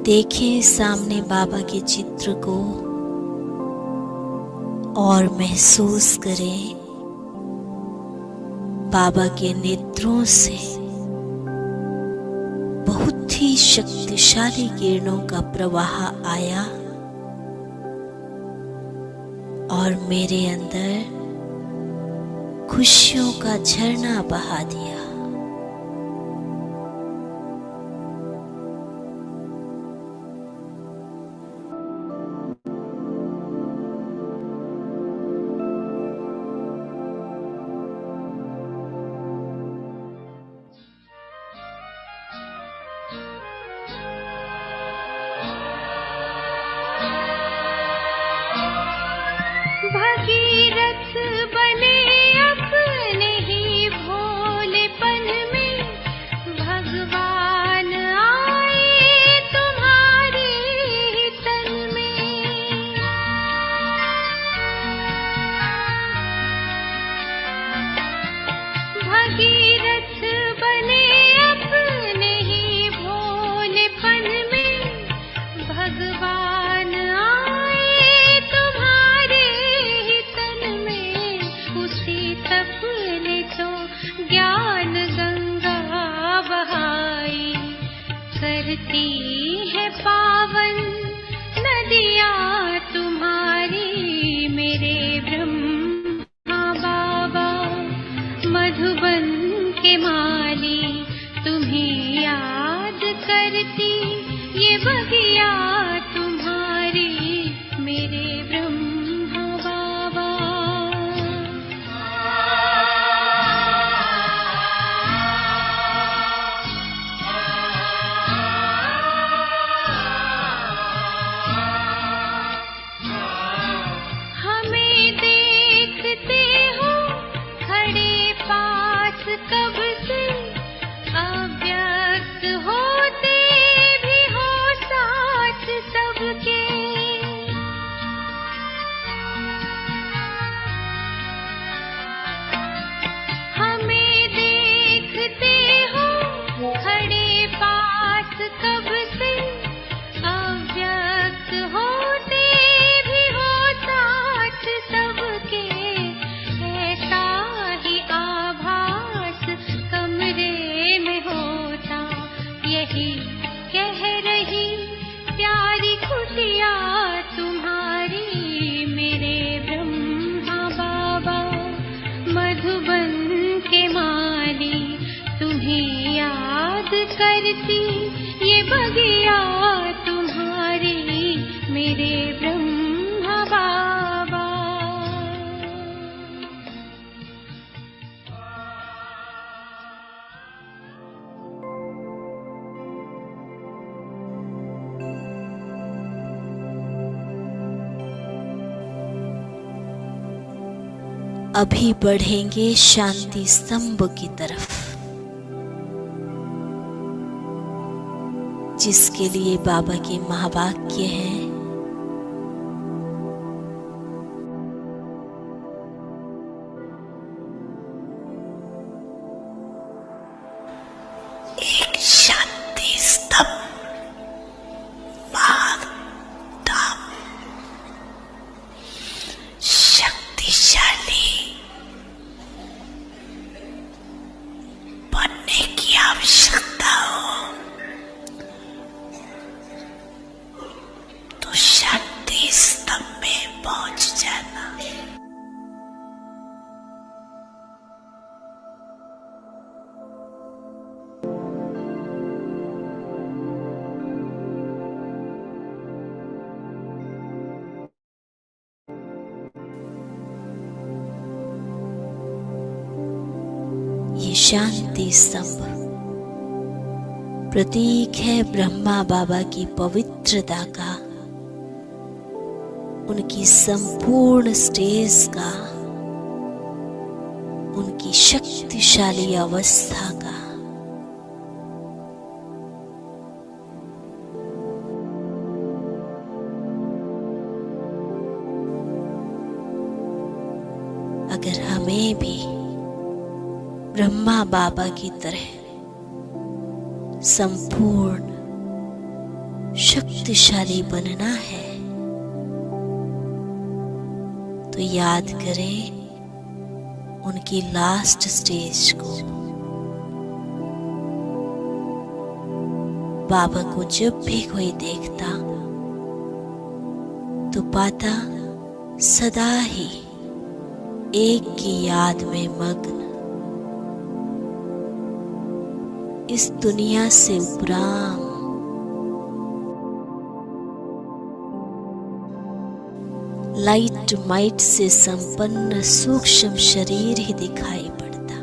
देखें सामने बाबा के चित्र को और महसूस करें बाबा के नेत्रों से बहुत ही शक्तिशाली किरणों का प्रवाह आया और मेरे अंदर खुशियों का झरना बहा दिया। भगीरथ बने अपने ही भोलेपन में, भगवान आए तुम्हारे ही तन में। भगीरथ बने अपने ही भोलेपन में, भगवान आए तुम्हारे ज्ञान गंगा बहाई, करती है पावन नदियाँ तुम्हारी मेरे ब्रह्मा बाबा। मधुबन के माली तुम्हें याद करती ये बगिया तुम्हारी मेरे ब्रह्मा बाबा। कब से अव्यक्त होते भी हो साथ सबके। हमें देखते हो खड़े पास कब से, अव्यक्त होते भी हो साथ सबके। ऐसा ही आभास कमरे में होता, यही कह रही प्यारी कुटिया तुम्हारी मेरे ब्रह्मा बाबा। मधुबन के माली तुम्हें याद करती ये बगिया तुम्हारी मेरे ब्रह्मा बाबा। अभी बढ़ेंगे शांति स्तंभ की तरफ, जिसके लिए बाबा के महावाक्य हैं। एक शांति स्तंभ शक्तिशाली बनने की आवश्यकता हो तो शांति स्तंभ में पहुंच जाना। ये शांति स्तंभ प्रतीक है ब्रह्मा बाबा की पवित्रता का, उनकी संपूर्ण स्टेज का, उनकी शक्तिशाली अवस्था का। अगर हमें भी ब्रह्मा बाबा की तरह संपूर्ण शक्तिशाली बनना है तो याद करें उनकी लास्ट स्टेज को। बाबा को जब भी कोई देखता तो पाता सदा ही एक की याद में मग्न, इस दुनिया से उपराम, लाइट माइट से संपन्न सूक्ष्म शरीर ही दिखाई पड़ता।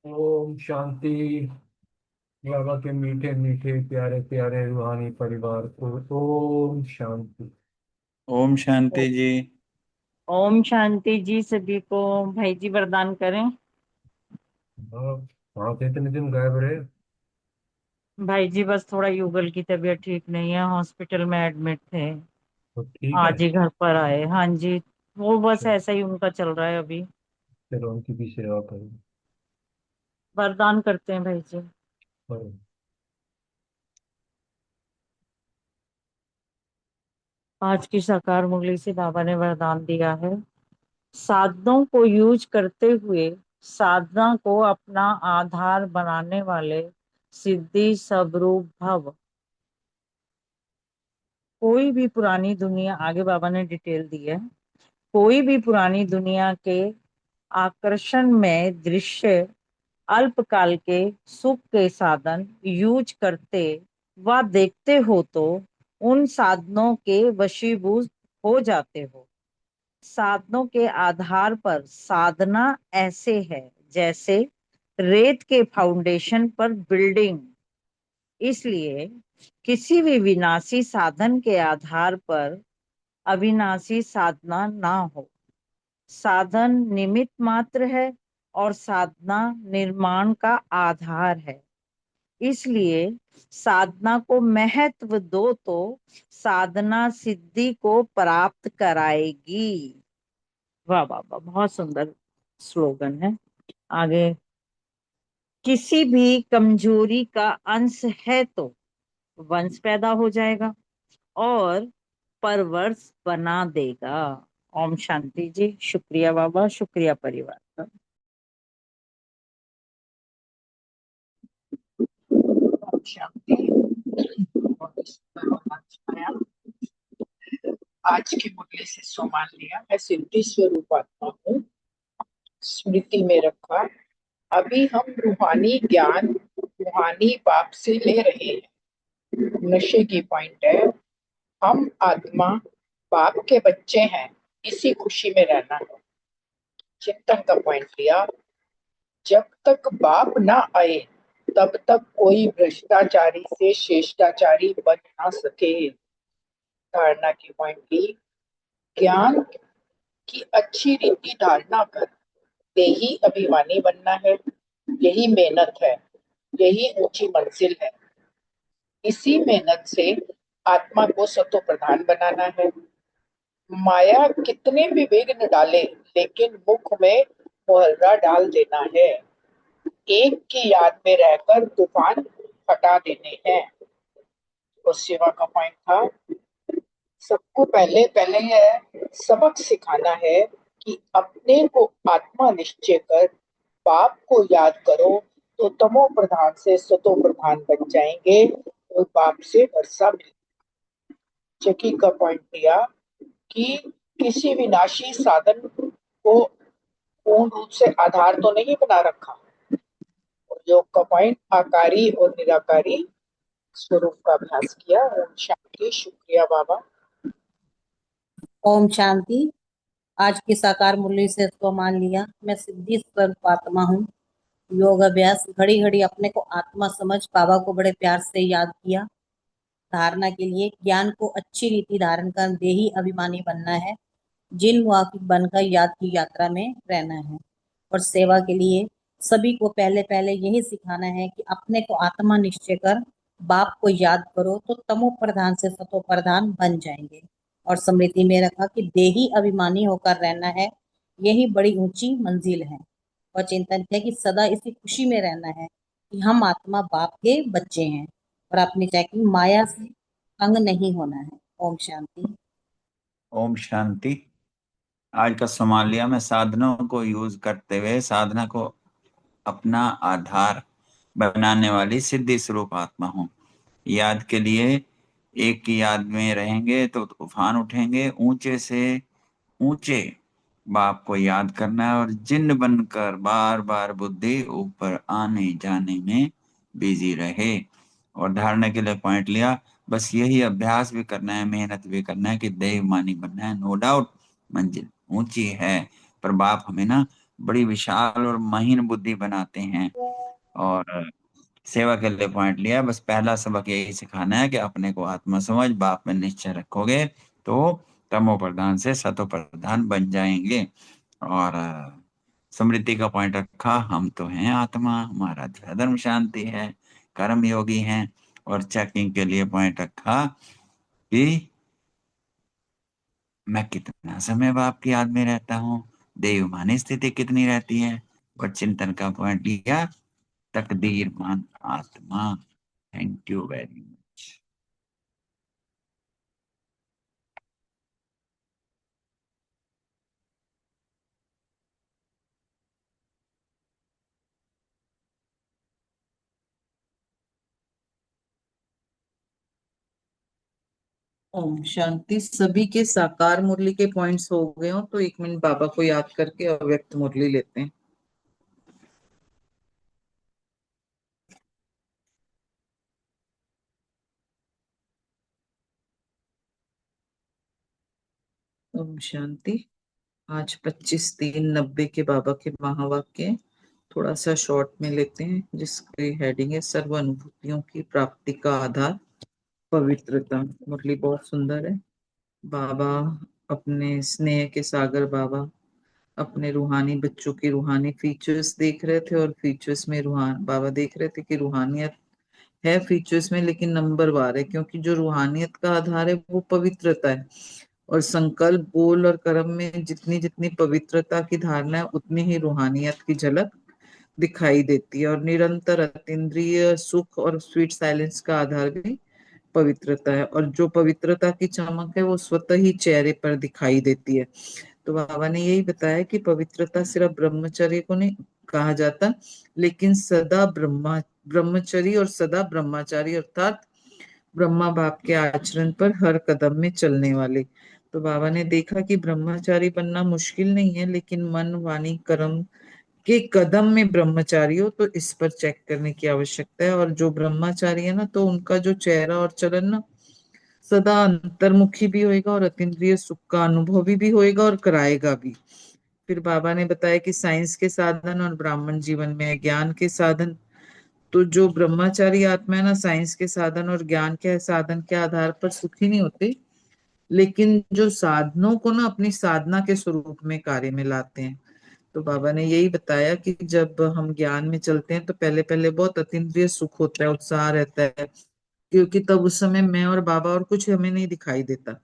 ओम शांति। बाबा के मीठे मीठे प्यारे प्यारे रूहानी परिवार को ओम शांति। ओम शांति जी। ओम शांति जी। सभी को भाई जी वरदान करें। वहाँ से इतने दिन गायब रहे। भाई जी बस थोड़ा युगल की तबीयत ठीक नहीं है, हॉस्पिटल में एडमिट थे, तो ठीक है। आज ही घर पर आए। हाँ जी, वो बस चलो ऐसा ही उनका चल रहा है अभी। चलो, उनकी भी सेवा करो। वरदान करते हैं भाई जी। करो। आज की साकार मुरली से बाबा ने वरदान दिया है, साधनों को यूज करते हुए साधना को अपना आधार बनाने वाले सिद्धि स्वरूप भव। कोई भी पुरानी दुनिया, आगे बाबा ने डिटेल दी है, कोई भी पुरानी दुनिया के आकर्षण में दृश्य अल्पकाल के सुख के साधन यूज करते व देखते हो तो उन साधनों के वशीभूत हो जाते हो। साधनों के आधार पर साधना ऐसे है जैसे रेत के फाउंडेशन पर बिल्डिंग। इसलिए किसी भी विनाशी साधन के आधार पर अविनाशी साधना ना हो। साधन निमित्त मात्र है और साधना निर्माण का आधार है। इसलिए साधना को महत्व दो तो साधना सिद्धि को प्राप्त कराएगी। वाह वाह वाह, बहुत सुंदर स्लोगन है। आगे, किसी भी कमजोरी का अंश है तो वंश पैदा हो जाएगा और परवर्ष बना देगा। ओम शांति जी। शुक्रिया बाबा, शुक्रिया परिवार का। ओम शांति। बहुत ही सुंदर और अच्छा आया। आज की मुरली से सोमान लिया। मैं सिद्धि स्वरूप आत्मा हूँ, स्मृति में रखा। अभी हम रूहानी ज्ञान रूहानी बाप से ले रहे हैं। नशे की पॉइंट है, हम आत्मा बाप के बच्चे हैं, इसी खुशी में रहना है। चिंतन का पॉइंट लिया, जब तक बाप ना आए तब तक कोई भ्रष्टाचारी से श्रेष्ठाचारी बन ना सके। धारणा की पॉइंट ली, ज्ञान की अच्छी रीति धारणा कर यही अभिमानी बनना है, यही मेहनत है, यही ऊंची मंजिल है। इसी मेहनत से आत्मा को सतो प्रधान बनाना है। माया कितने भी विघ्न डाले लेकिन मुख में मोहर्रा डाल देना है। एक की याद में रहकर तूफान हटा देने हैं। तो सेवा का पॉइंट था, सबको पहले पहले यह सबक सिखाना है कि अपने को आत्मा निश्चय कर बाप को याद करो तो तमो प्रधान से सतो प्रधान बन जाएंगे और बाप से वर्षा मिल। चकी का पॉइंट दिया कि किसी विनाशी साधन को पूर्ण रूप से आधार तो नहीं बना रखा। और योग का पॉइंट आकारी और निराकारी स्वरूप का अभ्यास किया। ओम शांति। शुक्रिया बाबा। ओम शांति। आज की साकार मुरली से इसको मान लिया, मैं सिद्धि स्वरूप आत्मा हूँ। योग अभ्यास, घड़ी घड़ी अपने को आत्मा समझ बाबा को बड़े प्यार से याद किया। धारणा के लिए, ज्ञान को अच्छी रीति धारण कर देही अभिमानी बनना है, जिन मुआफिक बनकर याद की यात्रा में रहना है। और सेवा के लिए सभी को पहले पहले यही सिखाना है कि अपने को आत्मा निश्चय कर बाप को याद करो तो तमो प्रधान से सतो प्रधान बन जाएंगे। और स्मृति में रखा कि देही अभिमानी होकर रहना है, यही बड़ी ऊंची मंजिल है। और चिंतन किया कि सदा इसी खुशी में रहना है, कि हम आत्मा बाप के बच्चे हैं और आपने क्या कि माया से तंग नहीं होना है। ओम शांति। ओम शांति। आज का संभाल लिया, मैं साधनों को यूज करते हुए साधना को अपना आधार बनाने वाली सिद्धि स्वरूप आत्मा हूँ। याद के लिए एक की याद में रहेंगे तो तूफान उठेंगे, ऊंचे से ऊंचे बाप को याद करना है और जिन्न बनकर बार बार बुद्धि ऊपर आने जाने में बिजी रहे। और धारणा के लिए पॉइंट लिया, बस यही अभ्यास भी करना है, मेहनत भी करना है कि देवमानी बनना है। नो डाउट मंजिल ऊंची है, पर बाप हमें ना बड़ी विशाल और महीन बुद्धि बनाते हैं। और सेवा के लिए पॉइंट लिया, बस पहला सबक यही सिखाना है कि अपने को आत्मा समझ बाप में निश्चय रखोगे तो तमो प्रधान से सतो प्रधान बन जाएंगे। और स्मृति का पॉइंट रखा, हम तो हैं आत्मा, हमारा धर्म शांति है, कर्म योगी हैं। और चेकिंग के लिए पॉइंट रखा कि मैं कितना समय बाप की याद में रहता हूँ, देवमानी स्थिति कितनी रहती है। और चिंतन का पॉइंट लिया, तकदीरमान आत्मा। Thank you very much. Om Shanti. सभी के साकार मुरली के पॉइंट्स हो गए हो तो 1 मिनट बाबा को याद करके अव्यक्त मुरली लेते हैं। ओम शांति। आज 25/3/90 के बाबा के महावाक्य थोड़ा सा शॉर्ट में लेते हैं, जिसकी हेडिंग है सर्व अनुभूतियों की प्राप्ति का आधार पवित्रता। मुरली बहुत सुंदर है। बाबा अपने स्नेह के सागर बाबा अपने रूहानी बच्चों की रूहानी फीचर्स देख रहे थे, और फीचर्स में रूहान बाबा देख रहे थे कि रूहानियत है फीचर्स में, लेकिन नंबर वार है, क्योंकि जो रूहानियत का आधार है वो पवित्रता है। और संकल्प, बोल और कर्म में जितनी जितनी पवित्रता की धारणा है उतनी ही रूहानियत की झलक दिखाई देती है। और निरंतर अतीन्द्रिय सुख और स्वीट साइलेंस का आधार भी पवित्रता है, और जो पवित्रता की चमक है वो स्वतः ही चेहरे पर दिखाई देती है। तो बाबा ने यही बताया कि पवित्रता सिर्फ ब्रह्मचर्य को नहीं कहा जाता, लेकिन सदा ब्रह्मचरी और सदा ब्रह्मचारी, अर्थात ब्रह्मा बाप के आचरण पर हर कदम में चलने वाले। तो बाबा ने देखा कि ब्रह्मचारी बनना मुश्किल नहीं है, लेकिन मन वाणी कर्म के कदम में ब्रह्मचारी हो तो इस पर चेक करने की आवश्यकता है। और जो ब्रह्मचारी है ना, तो उनका जो चेहरा और चलन ना सदा अंतर्मुखी भी होएगा और अतीन्द्रिय सुख का अनुभवी भी होएगा और कराएगा भी। फिर बाबा ने बताया कि साइंस के साधन और ब्राह्मण जीवन में है ज्ञान के साधन। तो जो ब्रह्मचारी आत्मा है ना, साइंस के साधन और ज्ञान के साधन के आधार पर सुखी नहीं होते, लेकिन जो साधनों को ना अपनी साधना के स्वरूप में कार्य में लाते हैं। तो बाबा ने यही बताया कि जब हम ज्ञान में चलते हैं तो पहले पहले बहुत अतीन्द्रिय सुख होता है, उत्साह रहता है, क्योंकि तब उस समय मैं और बाबा और कुछ हमें नहीं दिखाई देता।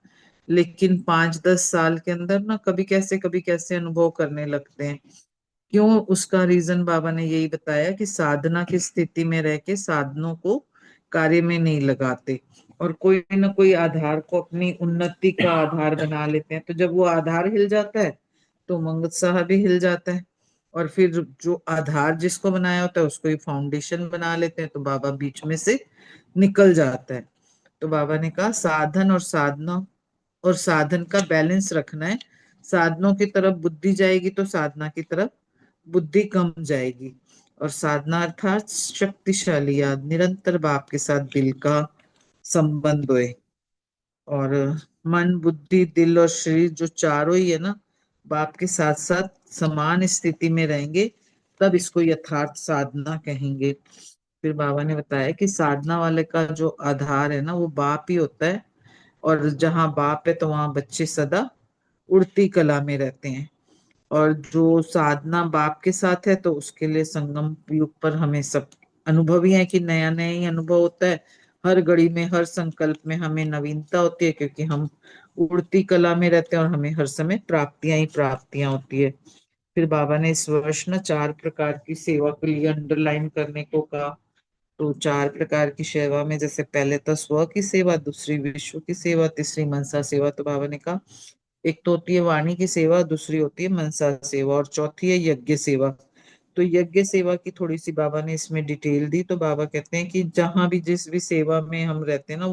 लेकिन 5-10 साल के अंदर ना कभी कैसे अनुभव करने लगते हैं। क्यों? उसका रीजन बाबा ने यही बताया कि साधना की स्थिति में रह के साधनों को कार्य में नहीं लगाते, और कोई ना कोई आधार को अपनी उन्नति का आधार बना लेते हैं। तो जब वो आधार हिल जाता है तो उमंग उत्साह भी हिल जाता है, और फिर जो आधार जिसको बनाया होता है उसको ही फाउंडेशन बना लेते हैं, तो बाबा बीच में से निकल जाता है। तो बाबा ने कहा साधन और साधना और साधन का बैलेंस रखना है। साधनों की तरफ बुद्धि जाएगी तो साधना की तरफ बुद्धि कम जाएगी। और साधना अर्थात शक्तिशाली याद, निरंतर बाप के साथ दिल का संबंध होए। और मन, बुद्धि, दिल और शरीर जो चारों ही है ना, बाप के साथ साथ समान स्थिति में रहेंगे, तब इसको यथार्थ साधना कहेंगे। फिर बाबा ने बताया कि साधना वाले का जो आधार है ना वो बाप ही होता है, और जहाँ बाप है तो वहां बच्चे सदा उड़ती कला में रहते हैं। और जो साधना बाप के साथ है तो उसके लिए संगम युग पर हमें सब अनुभव ही है कि नया नया ही अनुभव होता है। हर घड़ी में, हर संकल्प में हमें नवीनता होती है, क्योंकि हम उड़ती कला में रहते हैं और हमें हर समय प्राप्तियां ही प्राप्तियां होती है। फिर बाबा ने इस वर्ष ना 4 प्रकार की सेवा के लिए अंडरलाइन करने को कहा। तो 4 प्रकार की सेवा में जैसे पहले तो स्व की सेवा, दूसरी विश्व की सेवा, तीसरी मनसा सेवा। तो बाबा ने कहा एक तो होती है वाणी की सेवा, दूसरी होती है मनसा सेवा, और चौथी है यज्ञ सेवा। तो यज्ञ सेवा की थोड़ी सी बाबा ने इसमें डिटेल दी। तो बाबा कहते हैं कि जहां भी जिस भी सेवा में हम रहते हैं ना,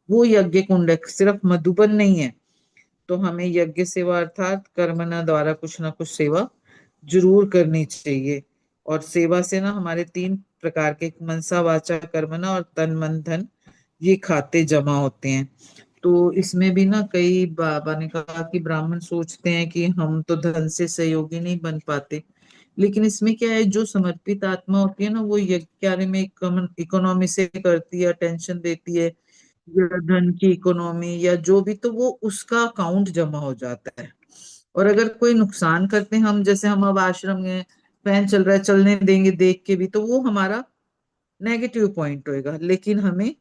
वो यज्ञ कुंड है, सिर्फ मधुबन नहीं है। तो हमें यज्ञ सेवा अर्थात कर्मना द्वारा कुछ ना कुछ सेवा जरूर करनी चाहिए। और सेवा से ना हमारे 3 प्रकार के, मनसा वाचा कर्मना और तन मन धन, ये खाते जमा होते हैं। तो इसमें भी ना कई बाबा ने कहा कि ब्राह्मण सोचते हैं कि हम तो धन से सहयोगी नहीं बन पाते, लेकिन इसमें क्या है, जो समर्पित आत्मा होती है ना, वो यज्ञ कार्य में इकोनॉमी से करती है, अटेंशन देती है, या धन की इकोनॉमी या जो भी, तो वो उसका अकाउंट जमा हो जाता है। और अगर कोई नुकसान करते हैं हम, जैसे हम अब आश्रम में फैन चल रहा है, चलने देंगे देख के भी, तो वो हमारा नेगेटिव पॉइंट होएगा। लेकिन हमें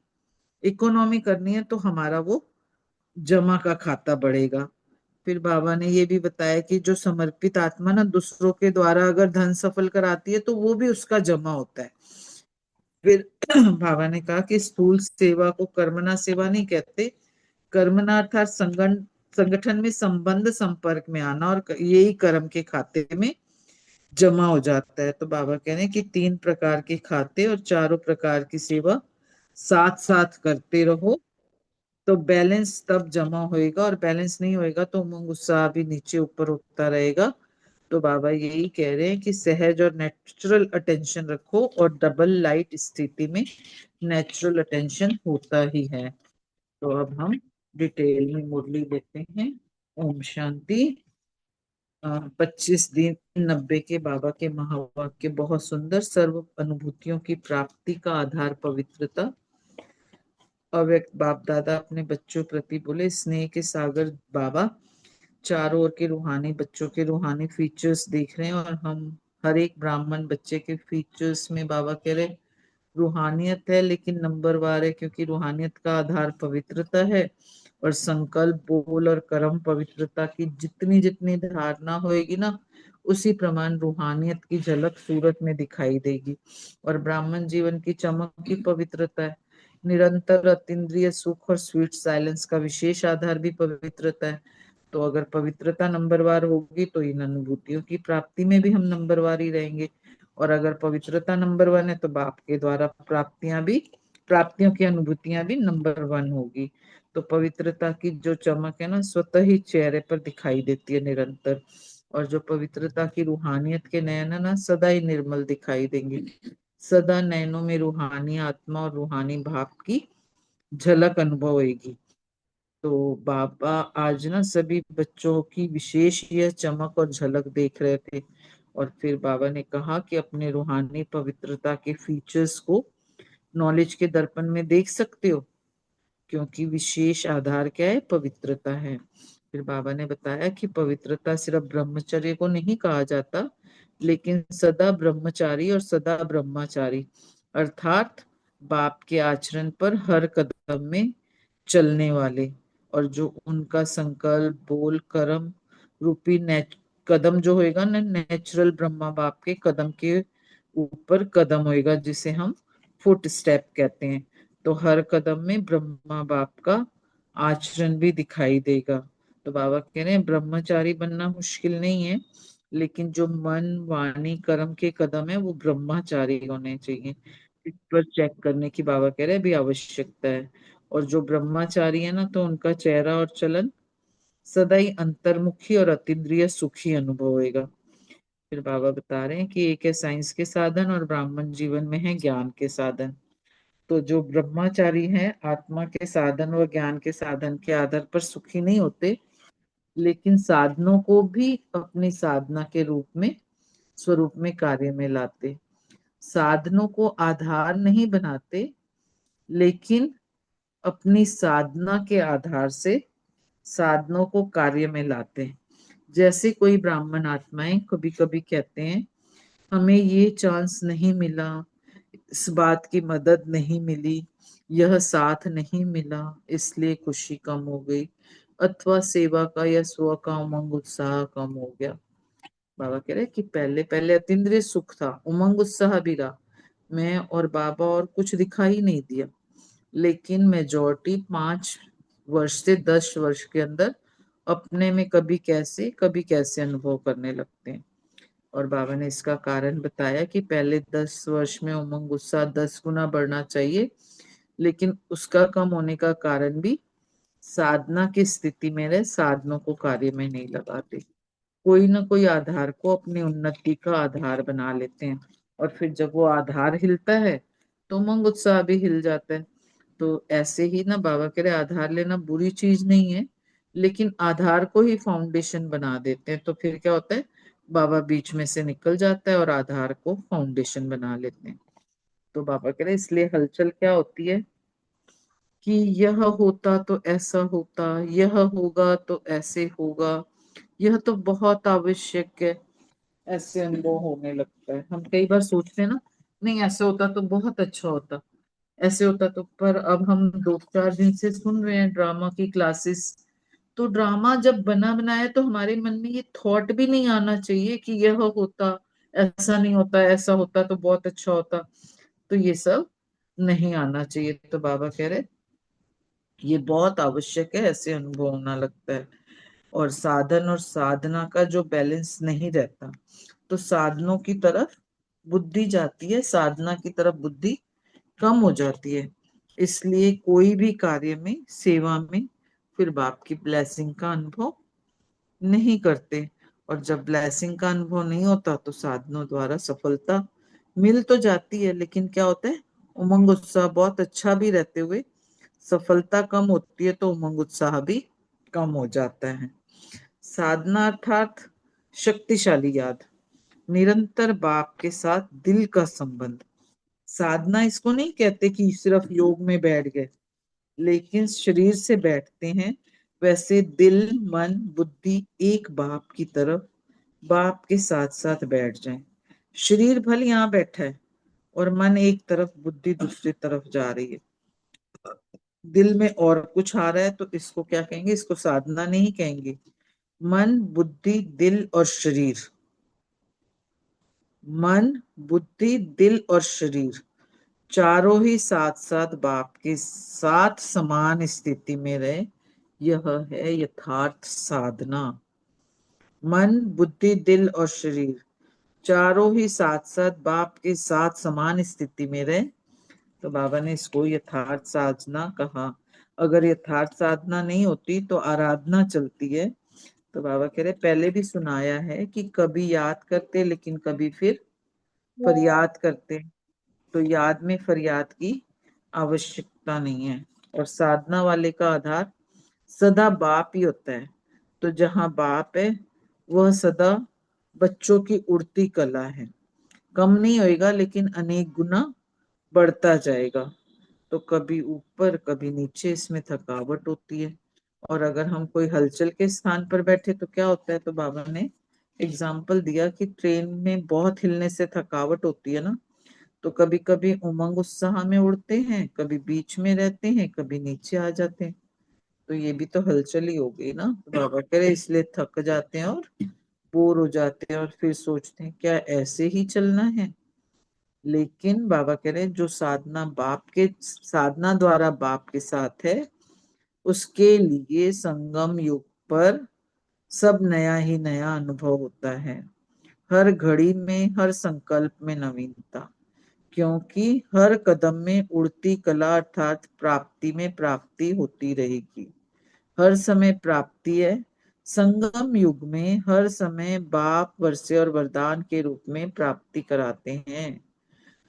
इकोनॉमी करनी है तो हमारा वो जमा का खाता बढ़ेगा। फिर बाबा ने ये भी बताया कि जो समर्पित आत्मा ना दूसरों के द्वारा अगर धन सफल कराती है तो वो भी उसका जमा होता है। फिर बाबा ने कहा कि स्थूल सेवा को कर्मना सेवा नहीं कहते। कर्मना अर्थात संगठन में संबंध संपर्क में आना, और यही कर्म के खाते में जमा हो जाता है। तो बाबा कह रहे हैं कि 3 प्रकार के खाते और चारों प्रकार की सेवा साथ साथ करते रहो, तो बैलेंस तब जमा होएगा, और बैलेंस नहीं होएगा तो उमंग उत्साह भी नीचे ऊपर होता रहेगा। तो बाबा यही कह रहे हैं कि सहज और नेचुरल अटेंशन रखो, और डबल लाइट स्थिति में नेचुरल अटेंशन होता ही है। तो अब हम डिटेल में मुरली लेते हैं। ओम शांति। 25 दिन 90 के बाबा के महावाक्य बहुत सुंदर। सर्व अनुभूतियों की प्राप्ति का आधार पवित्रता। अव्यक्त बाप दादा अपने बच्चों प्रति बोले, स्नेह के सागर बाबा चारों ओर के रूहानी बच्चों के रूहानी फीचर्स देख रहे हैं, और हम हर एक ब्राह्मण बच्चे के फीचर्स में बाबा कह रहे रूहानियत है, लेकिन नंबरवार है, क्योंकि रूहानियत का आधार पवित्रता है। और संकल्प, बोल और कर्म पवित्रता की जितनी जितनी धारणा होएगी ना, उसी प्रमाण रूहानियत की झलक सूरत में दिखाई देगी। और ब्राह्मण जीवन की चमक की पवित्रता है। निरंतर अतीन्द्रिय सुख और स्वीट साइलेंस का विशेष आधार भी पवित्रता है। तो अगर पवित्रता नंबरवार होगी तो इन अनुभूतियों की प्राप्ति में भी हम नंबरवार ही रहेंगे। और अगर पवित्रता नंबर 1 है तो बाप के द्वारा प्राप्तियों की अनुभूतियां भी नंबर 1 होगी। तो पवित्रता की जो चमक है ना, स्वतः ही चेहरे पर दिखाई देती है निरंतर। और जो पवित्रता की रूहानियत के नयन है ना, सदा ही निर्मल दिखाई देंगे। सदा नयनों में रूहानी आत्मा और रूहानी भाव की झलक अनुभव होगी। तो बाबा आज ना सभी बच्चों की विशेष यह चमक और झलक देख रहे थे। और फिर बाबा ने कहा कि अपने रूहानी पवित्रता के फीचर्स को नॉलेज के दर्पण में देख सकते हो, क्योंकि विशेष आधार क्या है, पवित्रता है। फिर बाबा ने बताया कि पवित्रता सिर्फ ब्रह्मचर्य को नहीं कहा जाता, लेकिन सदा ब्रह्मचारी और सदा ब्रह्मचारी अर्थात बाप के आचरण पर हर कदम में चलने वाले, और जो उनका संकल्प, बोल, कर्म रूपी कदम जो होएगा ना, नेचुरल ब्रह्मा बाप के कदम के ऊपर कदम होएगा, जिसे हम फुट स्टेप कहते हैं। तो हर कदम में ब्रह्मा बाप का आचरण भी दिखाई देगा। तो बाबा कह रहे हैं ब्रह्मचारी बनना मुश्किल नहीं है, लेकिन जो मन, वाणी, कर्म के कदम है वो ब्रह्मचारी होने चाहिए। इस पर चेक करने की बाबा कह रहे हैं भी आवश्यकता है। और जो ब्रह्मचारी है ना, तो उनका चेहरा और चलन सदा ही अंतर्मुखी और अतीन्द्रिय सुखी अनुभव होएगा। फिर बाबा बता रहे हैं कि एक है साइंस के साधन और ब्राह्मण जीवन में है ज्ञान के साधन। तो जो ब्रह्मचारी हैं आत्मा के साधन व ज्ञान के साधन के आधार पर सुखी नहीं होते, लेकिन साधनों को भी अपनी साधना के रूप में, स्वरूप में कार्य में लाते। साधनों को आधार नहीं बनाते, लेकिन अपनी साधना के आधार से साधनों को कार्य में लाते हैं। जैसे कोई ब्राह्मण आत्माएं कभी कभी कहते हैं हमें ये चांस नहीं मिला, इस बात की मदद नहीं मिली, यह साथ नहीं मिला, इसलिए खुशी कम हो गई, अथवा सेवा का या स्व का उमंग उत्साह कम हो गया। बाबा कह रहे कि पहले पहले अतीन्द्रिय सुख था, उमंग उत्साह भी रहा, मैं और बाबा और कुछ दिखाई नहीं दिया, लेकिन मेजॉरिटी 5 वर्ष से 10 वर्ष के अंदर अपने में कभी कैसे अनुभव करने लगते हैं। और बाबा ने इसका कारण बताया कि पहले 10 वर्ष में उमंग उत्साह 10 गुना बढ़ना चाहिए, लेकिन उसका कम होने का कारण भी साधना की स्थिति में रहे, साधनों को कार्य में नहीं लगाते, कोई ना कोई आधार को अपनी उन्नति का आधार बना लेते हैं, और फिर जब वो आधार हिलता है तो उमंग उत्साह भी हिल जाता है। तो ऐसे ही ना बाबा कह रहे आधार लेना बुरी चीज नहीं है, लेकिन आधार को ही फाउंडेशन बना देते हैं, तो फिर क्या होता है, बाबा बीच में से निकल जाता है और आधार को फाउंडेशन बना लेते हैं। तो बाबा कह रहे इसलिए हलचल क्या होती है कि यह होता तो ऐसा होता, यह होगा तो ऐसे होगा, यह तो बहुत आवश्यक है, ऐसे अनुभव होने लगता है। हम कई बार सोचते हैं ना, नहीं ऐसे होता तो बहुत अच्छा होता, ऐसे होता तो, पर अब हम 2-4 दिन से सुन रहे हैं ड्रामा की क्लासेस, तो ड्रामा जब बना बनाया तो हमारे मन में ये थॉट भी नहीं आना चाहिए कि यह होता, ऐसा नहीं होता, ऐसा होता तो बहुत अच्छा होता, तो ये सब नहीं आना चाहिए। तो बाबा कह रहे ये बहुत आवश्यक है, ऐसे अनुभव होना लगता है। और साधन और साधना का जो बैलेंस नहीं रहता, तो साधनों की तरफ बुद्धि जाती है, साधना की तरफ बुद्धि कम हो जाती है। इसलिए कोई भी कार्य में, सेवा में फिर बाप की ब्लेसिंग का अनुभव नहीं करते, और जब ब्लेसिंग का अनुभव नहीं होता तो साधनों द्वारा सफलता मिल तो जाती है, लेकिन क्या होता है, उमंग उत्साह बहुत अच्छा भी रहते हुए सफलता कम होती है तो उमंग उत्साह भी कम हो जाता है। साधना अर्थात शक्तिशाली याद, निरंतर बाप के साथ दिल का संबंध। साधना इसको नहीं कहते कि सिर्फ योग में बैठ गए, लेकिन शरीर से बैठते हैं वैसे दिल मन बुद्धि एक बाप की तरफ, बाप के साथ साथ बैठ जाएं। शरीर भले यहाँ बैठा है और मन एक तरफ बुद्धि दूसरी तरफ जा रही है, दिल में और कुछ आ रहा है, तो इसको क्या कहेंगे, इसको साधना नहीं कहेंगे। मन बुद्धि दिल और शरीर, मन बुद्धि दिल और शरीर चारों ही साथ साथ बाप के साथ समान स्थिति में रहे, यह है यथार्थ साधना। मन बुद्धि दिल और शरीर चारों ही साथ साथ बाप के साथ समान स्थिति में रहे, तो बाबा ने इसको यथार्थ साधना कहा। अगर यथार्थ साधना नहीं होती तो आराधना चलती है। तो बाबा कह रहे पहले भी सुनाया है कि कभी याद करते लेकिन कभी फिर फरियाद करते, तो याद में फरियाद की आवश्यकता नहीं है, और साधना वाले का आधार सदा बाप ही होता है। तो जहाँ बाप है वह सदा बच्चों की उड़ती कला है, कम नहीं होएगा लेकिन अनेक गुना बढ़ता जाएगा। तो कभी ऊपर कभी नीचे इसमें थकावट होती है, और अगर हम कोई हलचल के स्थान पर बैठे तो क्या होता है, तो बाबा ने एग्जाम्पल दिया कि ट्रेन में बहुत हिलने से थकावट होती है ना, तो कभी कभी उमंग उत्साह में उड़ते हैं, कभी बीच में रहते हैं, कभी नीचे आ जाते हैं, तो ये भी तो हलचल ही हो गई ना। तो बाबा कह रहे इसलिए थक जाते हैं और बोर हो जाते हैं और फिर सोचते हैं क्या ऐसे ही चलना है। लेकिन बाबा कह रहे हैं जो साधना द्वारा बाप के साथ है, उसके लिए संगम युग पर सब नया ही नया अनुभव होता है, हर घड़ी में हर संकल्प में नवीनता, क्योंकि हर कदम में उड़ती कला अर्थात प्राप्ति में प्राप्ति होती रहेगी, हर समय प्राप्ति है। संगम युग में हर समय बाप वर्षे और वरदान के रूप में प्राप्ति कराते हैं।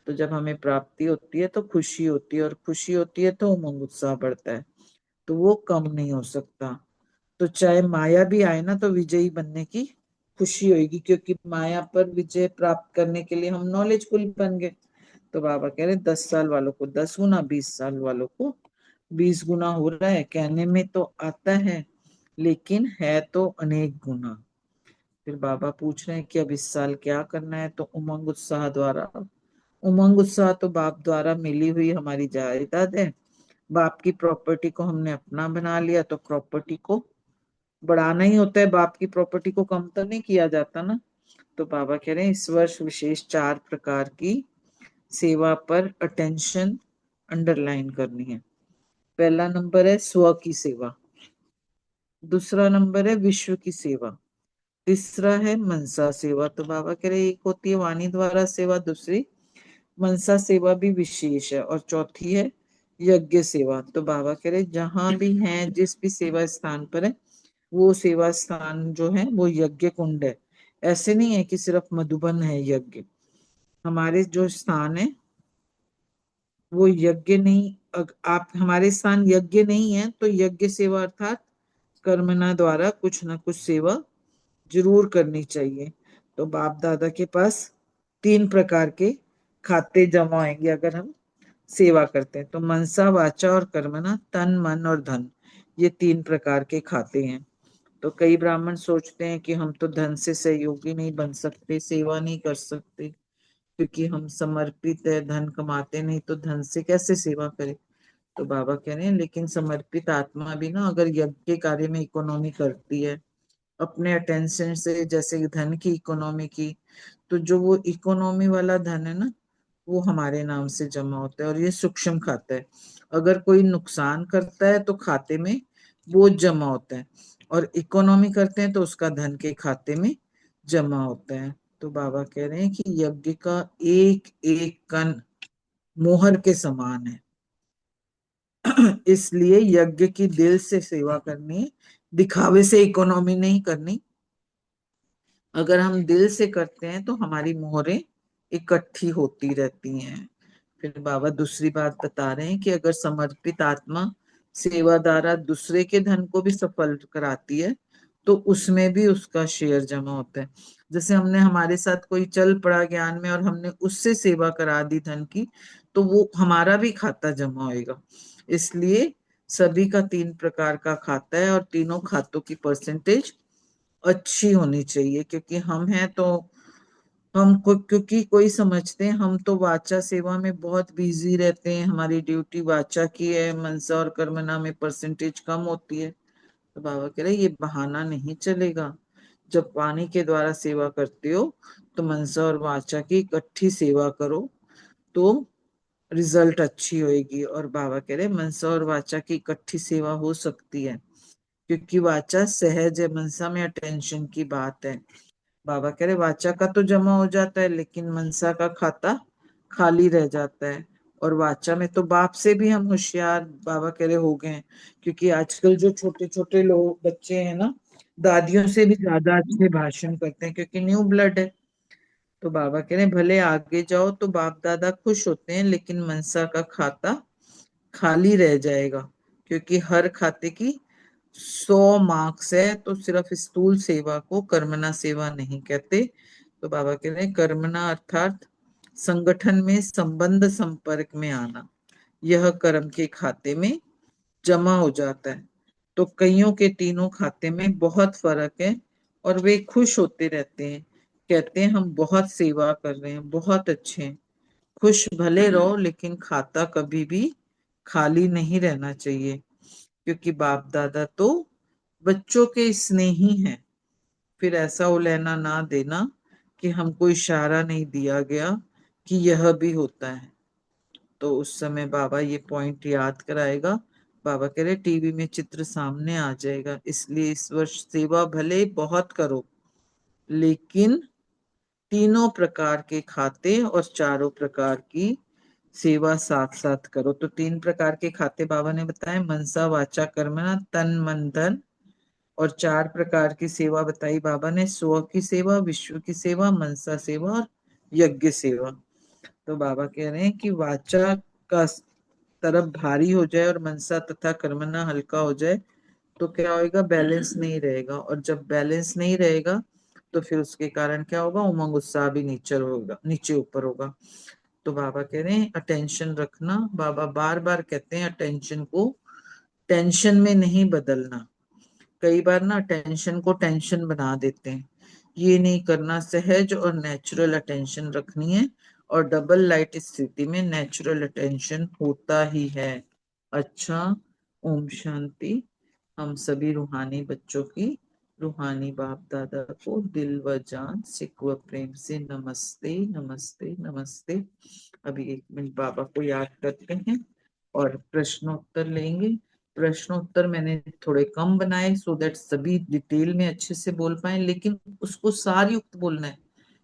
तो जब हमें प्राप्ति होती है तो खुशी होती है, और खुशी होती है तो उमंग उत्साह बढ़ता है, तो वो कम नहीं हो सकता। तो चाहे माया भी आए ना तो विजयी बनने की खुशी होगी, क्योंकि माया पर विजय प्राप्त करने के लिए हम नॉलेजफुल बन गए। तो बाबा कह रहे 10 साल वालों को 10 गुना, 20 साल वालों को 20 गुना हो रहा है, कहने में तो आता है लेकिन है तो अनेक गुना। फिर बाबा पूछ रहे हैं कि अब इस साल क्या करना है, तो उमंग उत्साह द्वारा, उमंग उत्साह तो बाप द्वारा मिली हुई हमारी जायदाद है, बाप की प्रॉपर्टी को हमने अपना बना लिया, तो प्रॉपर्टी को बढ़ाना ही होता है, बाप की प्रॉपर्टी को कम तो नहीं किया जाता ना। तो बाबा कह रहे हैं इस वर्ष विशेष 4 प्रकार की सेवा पर अटेंशन अंडरलाइन करनी है। पहला नंबर है स्व की सेवा, दूसरा नंबर है विश्व की सेवा, तीसरा है मनसा सेवा। तो बाबा कह रहे एक होती है वाणी द्वारा सेवा, दूसरी मनसा सेवा भी विशेष है, और चौथी है यज्ञ सेवा। तो बाबा कह रहे जहां भी हैं, जिस भी सेवा स्थान पर है, वो सेवा स्थान जो है वो यज्ञ कुंड है। ऐसे नहीं है कि सिर्फ मधुबन है यज्ञ। हमारे जो स्थान है वो यज्ञ नहीं, आप हमारे स्थान यज्ञ नहीं है तो यज्ञ सेवा अर्थात कर्मना द्वारा कुछ ना कुछ सेवा जरूर करनी चाहिए। तो बाप दादा के पास 3 प्रकार के खाते जमा होंगे अगर हम सेवा करते हैं। तो मनसा, वाचा और कर्मना, तन मन और धन, ये 3 प्रकार के खाते हैं। तो कई ब्राह्मण सोचते हैं कि हम तो धन से सहयोगी नहीं बन सकते, सेवा नहीं कर सकते, क्योंकि हम समर्पित है, धन कमाते नहीं, तो धन से कैसे सेवा करें। तो बाबा कह रहे हैं लेकिन समर्पित आत्मा भी ना अगर यज्ञ के कार्य में इकोनॉमी करती है अपने अटेंशन से, जैसे धन की इकोनॉमी की, तो जो वो इकोनॉमी वाला धन है ना वो हमारे नाम से जमा होता है, और ये सूक्ष्म खाता है। अगर कोई नुकसान करता है तो खाते में बोझ जमा होता है, और इकोनॉमी करते हैं तो उसका धन के खाते में जमा होता है। तो बाबा कह रहे हैं कि यज्ञ का एक एक कण मोहर के समान है। इसलिए यज्ञ की दिल से सेवा करनी है, दिखावे से इकोनॉमी नहीं करनी। अगर हम दिल से करते हैं तो हमारी मोहरें इकट्ठी होती रहती हैं। फिर बाबा दूसरी बात बता रहे हैं कि अगर समर्पित आत्मा सेवा द्वारा दूसरे के धन को भी सफल कराती है तो उसमें भी उसका शेयर जमा होता है। जैसे हमने हमारे साथ कोई चल पड़ा ज्ञान में और हमने उससे सेवा करा दी धन की, तो वो हमारा भी खाता जमा होएगा। इसलिए सभी का 3 प्रकार का खाता है, और तीनों खातों की परसेंटेज अच्छी होनी चाहिए, क्योंकि हम हैं तो क्योंकि कोई समझते हैं हम तो वाचा सेवा में बहुत बिजी रहते हैं, हमारी ड्यूटी वाचा की है, मनसा और कर्मना में परसेंटेज कम होती है। तो बाबा कह रहे ये बहाना नहीं चलेगा। जब वाणी के द्वारा सेवा करते हो तो मनसा और वाचा की इकट्ठी सेवा करो तो रिजल्ट अच्छी होगी। और बाबा कह रहे मनसा और वाचा की इकट्ठी सेवा हो सकती है क्योंकि वाचा सहज है, मनसा में अटेंशन की बात है। बाबा कह रहे वाचा का तो जमा हो जाता है लेकिन मनसा का खाता खाली रह जाता है। और वाचा में तो बाप से भी हम होशियार बाबा कह रहे हो गए हैं, क्योंकि आजकल जो छोटे छोटे लोग बच्चे हैं ना, दादियों से भी ज्यादा अच्छे भाषण करते हैं क्योंकि न्यू ब्लड है। तो बाबा कह रहे भले आगे जाओ तो बाप दादा खुश होते हैं लेकिन मनसा का खाता खाली रह जाएगा, क्योंकि हर खाते की 100 मार्क्स है। तो सिर्फ स्थूल सेवा को कर्मना सेवा नहीं कहते। तो बाबा कह रहे हैं कर्मना अर्थात संगठन में संबंध संपर्क में आना, यह कर्म के खाते में जमा हो जाता है। तो कईयों के तीनों खाते में बहुत फर्क है और वे खुश होते रहते हैं, कहते हैं हम बहुत सेवा कर रहे हैं, बहुत अच्छे हैं। खुश भले रहो लेकिन खाता कभी भी खाली नहीं रहना चाहिए, क्योंकि बाप दादा तो बच्चों के स्नेही हैं। फिर ऐसा उलहना ना देना कि हमको इशारा नहीं दिया गया कि यह भी होता है। तो उस समय बाबा ये पॉइंट याद कराएगा। बाबा कह रहे टीवी में चित्र सामने आ जाएगा, इसलिए इस वर्ष सेवा भले बहुत करो लेकिन तीनों प्रकार के खाते और चारों प्रकार की सेवा साथ साथ करो। तो 3 प्रकार के खाते बाबा ने बताए, मनसा वाचा कर्मणा, तन मन धन। और 4 प्रकार की सेवा बताई बाबा ने, स्व की सेवा, विश्व की सेवा, मनसा सेवा और यज्ञ सेवा। तो बाबा कह रहे हैं कि वाचा का तरफ भारी हो जाए और मनसा तथा कर्मणा हल्का हो जाए तो क्या होगा, बैलेंस नहीं रहेगा। और जब बैलेंस नहीं रहेगा तो फिर उसके कारण क्या होगा, उमंग उत्साह भी नीचे ऊपर होगा। तो बाबा कह रहे हैं अटेंशन रखना। बाबा बार बार कहते हैं अटेंशन को टेंशन में नहीं बदलना। कई बार ना टेंशन को टेंशन बना देते हैं, ये नहीं करना। सहज और नेचुरल अटेंशन रखनी है, और डबल लाइट स्थिति में नेचुरल अटेंशन होता ही है। अच्छा, ओम शांति। हम सभी रूहानी बच्चों की रूहानी बाप दादा को दिल व जान सिक व प्रेम से नमस्ते नमस्ते नमस्ते। अभी 1 मिनट बाबा को याद करते हैं और प्रश्नोत्तर लेंगे। प्रश्नोत्तर मैंने थोड़े कम बनाए सो दैट सभी डिटेल में अच्छे से बोल पाए, लेकिन उसको सार युक्त बोलना है।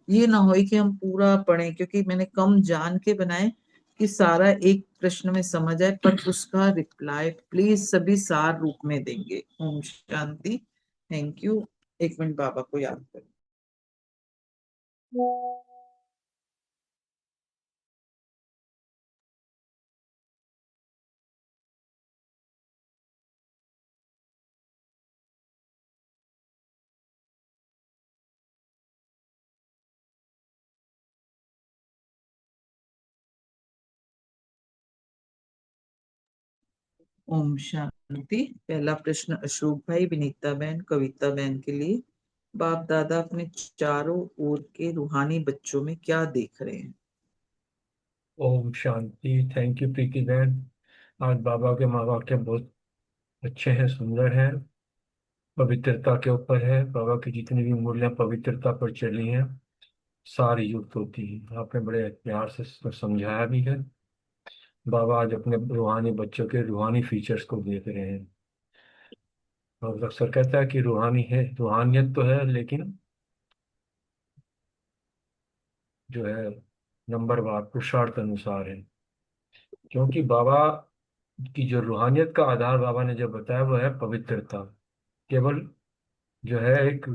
ये ना हो कि हम पूरा पढ़ें, क्योंकि मैंने कम जान के बनाए कि सारा एक प्रश्न में समझ आए, पर उसका रिप्लाई प्लीज सभी सार रूप में देंगे। ओम शांति। Thank you. 1 मिनट बाबा को याद करें। ओम शांति। पहला प्रश्न अशोक भाई, विनीता बहन, कविता बहन के लिए। बाप दादा अपने चारों ओर के रूहानी बच्चों में क्या देख रहे हैं? ओम शांति। थैंक यू प्रीति बहन। आज बाबा के माँ बाप के बहुत अच्छे हैं, सुंदर हैं, पवित्रता के ऊपर है। बाबा की जितनी भी मूल्य पवित्रता पर चली हैं, सारी युक्त होती है। आपने बड़े प्यार से समझाया भी है। बाबा आज अपने रूहानी बच्चों के रूहानी फीचर्स को देख रहे हैं। और अक्सर कहता है कि रूहानी है, रूहानियत तो है, लेकिन जो है नंबरवार पुरुषार्थ अनुसार है। क्योंकि बाबा की जो रूहानियत का आधार बाबा ने जो बताया वो है पवित्रता। केवल जो है एक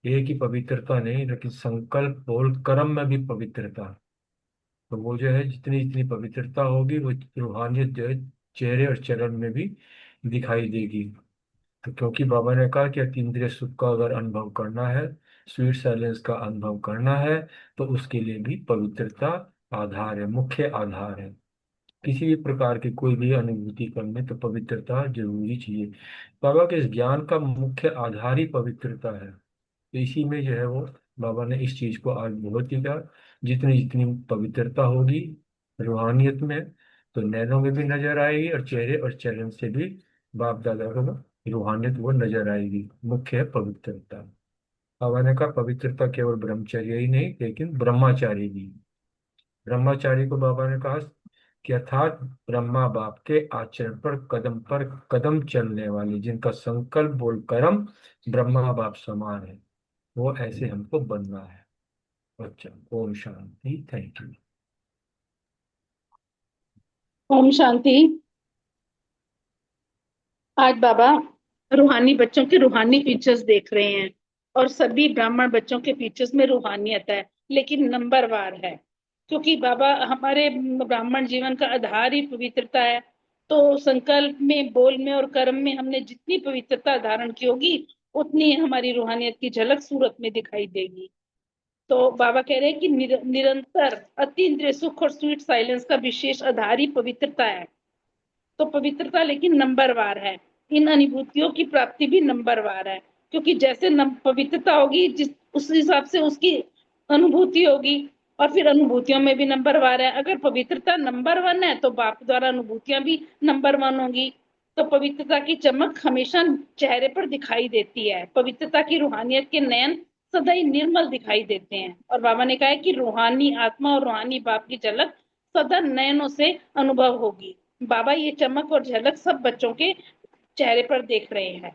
ही पवित्रता नहीं, लेकिन संकल्प बोल कर्म में भी पवित्रता। तो वो जो है जितनी जितनी पवित्रता होगी वो रूहानियत जो है चेहरे और चरण में भी दिखाई देगी। तो क्योंकि बाबा ने कहा कि अतीन्द्रिय सुख का अगर अनुभव करना है, स्वीट साइलेंस का अनुभव करना है, तो उसके लिए भी पवित्रता आधार है, मुख्य आधार है। किसी भी प्रकार की कोई भी अनुभूति करने तो पवित्रता जरूरी चाहिए। बाबा के इस ज्ञान का मुख्य आधार ही पवित्रता है। तो इसी में जो है वो बाबा ने इस चीज को आज बहुत ही कहा। जितनी जितनी पवित्रता होगी रूहानियत में, तो नैनों में भी नजर आएगी और चेहरे और चरण से भी बाप दादा को रूहानियत वो नजर आएगी। मुख्य है पवित्रता। बाबा ने कहा पवित्रता केवल ब्रह्मचर्य ही नहीं, लेकिन ब्रह्मचारी भी। ब्रह्मचारी को बाबा ने कहा कि अर्थात ब्रह्मा बाप के आचरण पर कदम चलने वाले, जिनका संकल्प बोल कर्म ब्रह्मा बाप समान है, वो ऐसे हमको बनना है। अच्छा, ओम शांति। Thank you. ओम शांति। आज बाबा रूहानी बच्चों के रूहानी फीचर्स देख रहे हैं और सभी ब्राह्मण बच्चों के फीचर्स में रूहानियत है, लेकिन नंबरवार है। क्योंकि बाबा हमारे ब्राह्मण जीवन का आधार ही पवित्रता है। तो संकल्प में, बोल में और कर्म में हमने जितनी पवित्रता धारण की होगी, उतनी हमारी रूहानियत की झलक सूरत में दिखाई देगी। तो बाबा कह रहे हैं कि निरंतर अतीन्द्रिय सुख और स्वीट साइलेंस का विशेष आधार ही पवित्रता है। तो पवित्रता लेकिन नंबरवार है। इन अनुभूतियों की प्राप्ति भी नंबरवार है, क्योंकि जैसे पवित्रता होगी जिस उस हिसाब से उसकी अनुभूति होगी, और फिर अनुभूतियों में भी नंबरवार है। अगर पवित्रता नंबर 1 है तो बाप द्वारा अनुभूतियां भी नंबर 1 होंगी। तो पवित्रता की चमक हमेशा चेहरे पर दिखाई देती है। पवित्रता की रूहानियत के नयन सदा ही निर्मल दिखाई देते हैं। और बाबा ने कहा है कि रूहानी आत्मा और रूहानी बाप की झलक सदा नयनों से अनुभव होगी। बाबा ये चमक और झलक सब बच्चों के चेहरे पर देख रहे हैं,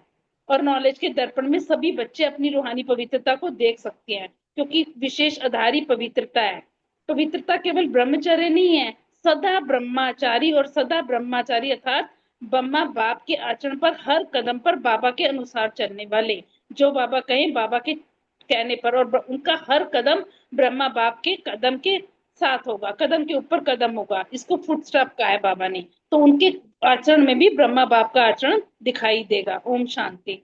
और नॉलेज के दर्पण में सभी बच्चे अपनी रूहानी पवित्रता को देख सकते हैं, क्योंकि विशेष आधारी पवित्रता है। पवित्रता केवल ब्रह्मचर्य नहीं है, सदा ब्रह्मचारी। और सदा ब्रह्मचारी अर्थात ब्रह्मा बाप के आचरण पर हर कदम पर बाबा के अनुसार चलने वाले, जो बाबा कहें बाबा के कहने पर, और उनका हर कदम ब्रह्मा बाप के कदम के साथ होगा, कदम के ऊपर कदम होगा। इसको फुट स्टेप कहा है बाबा ने। तो उनके आचरण में भी ब्रह्मा बाप का आचरण दिखाई देगा। ओम शांति।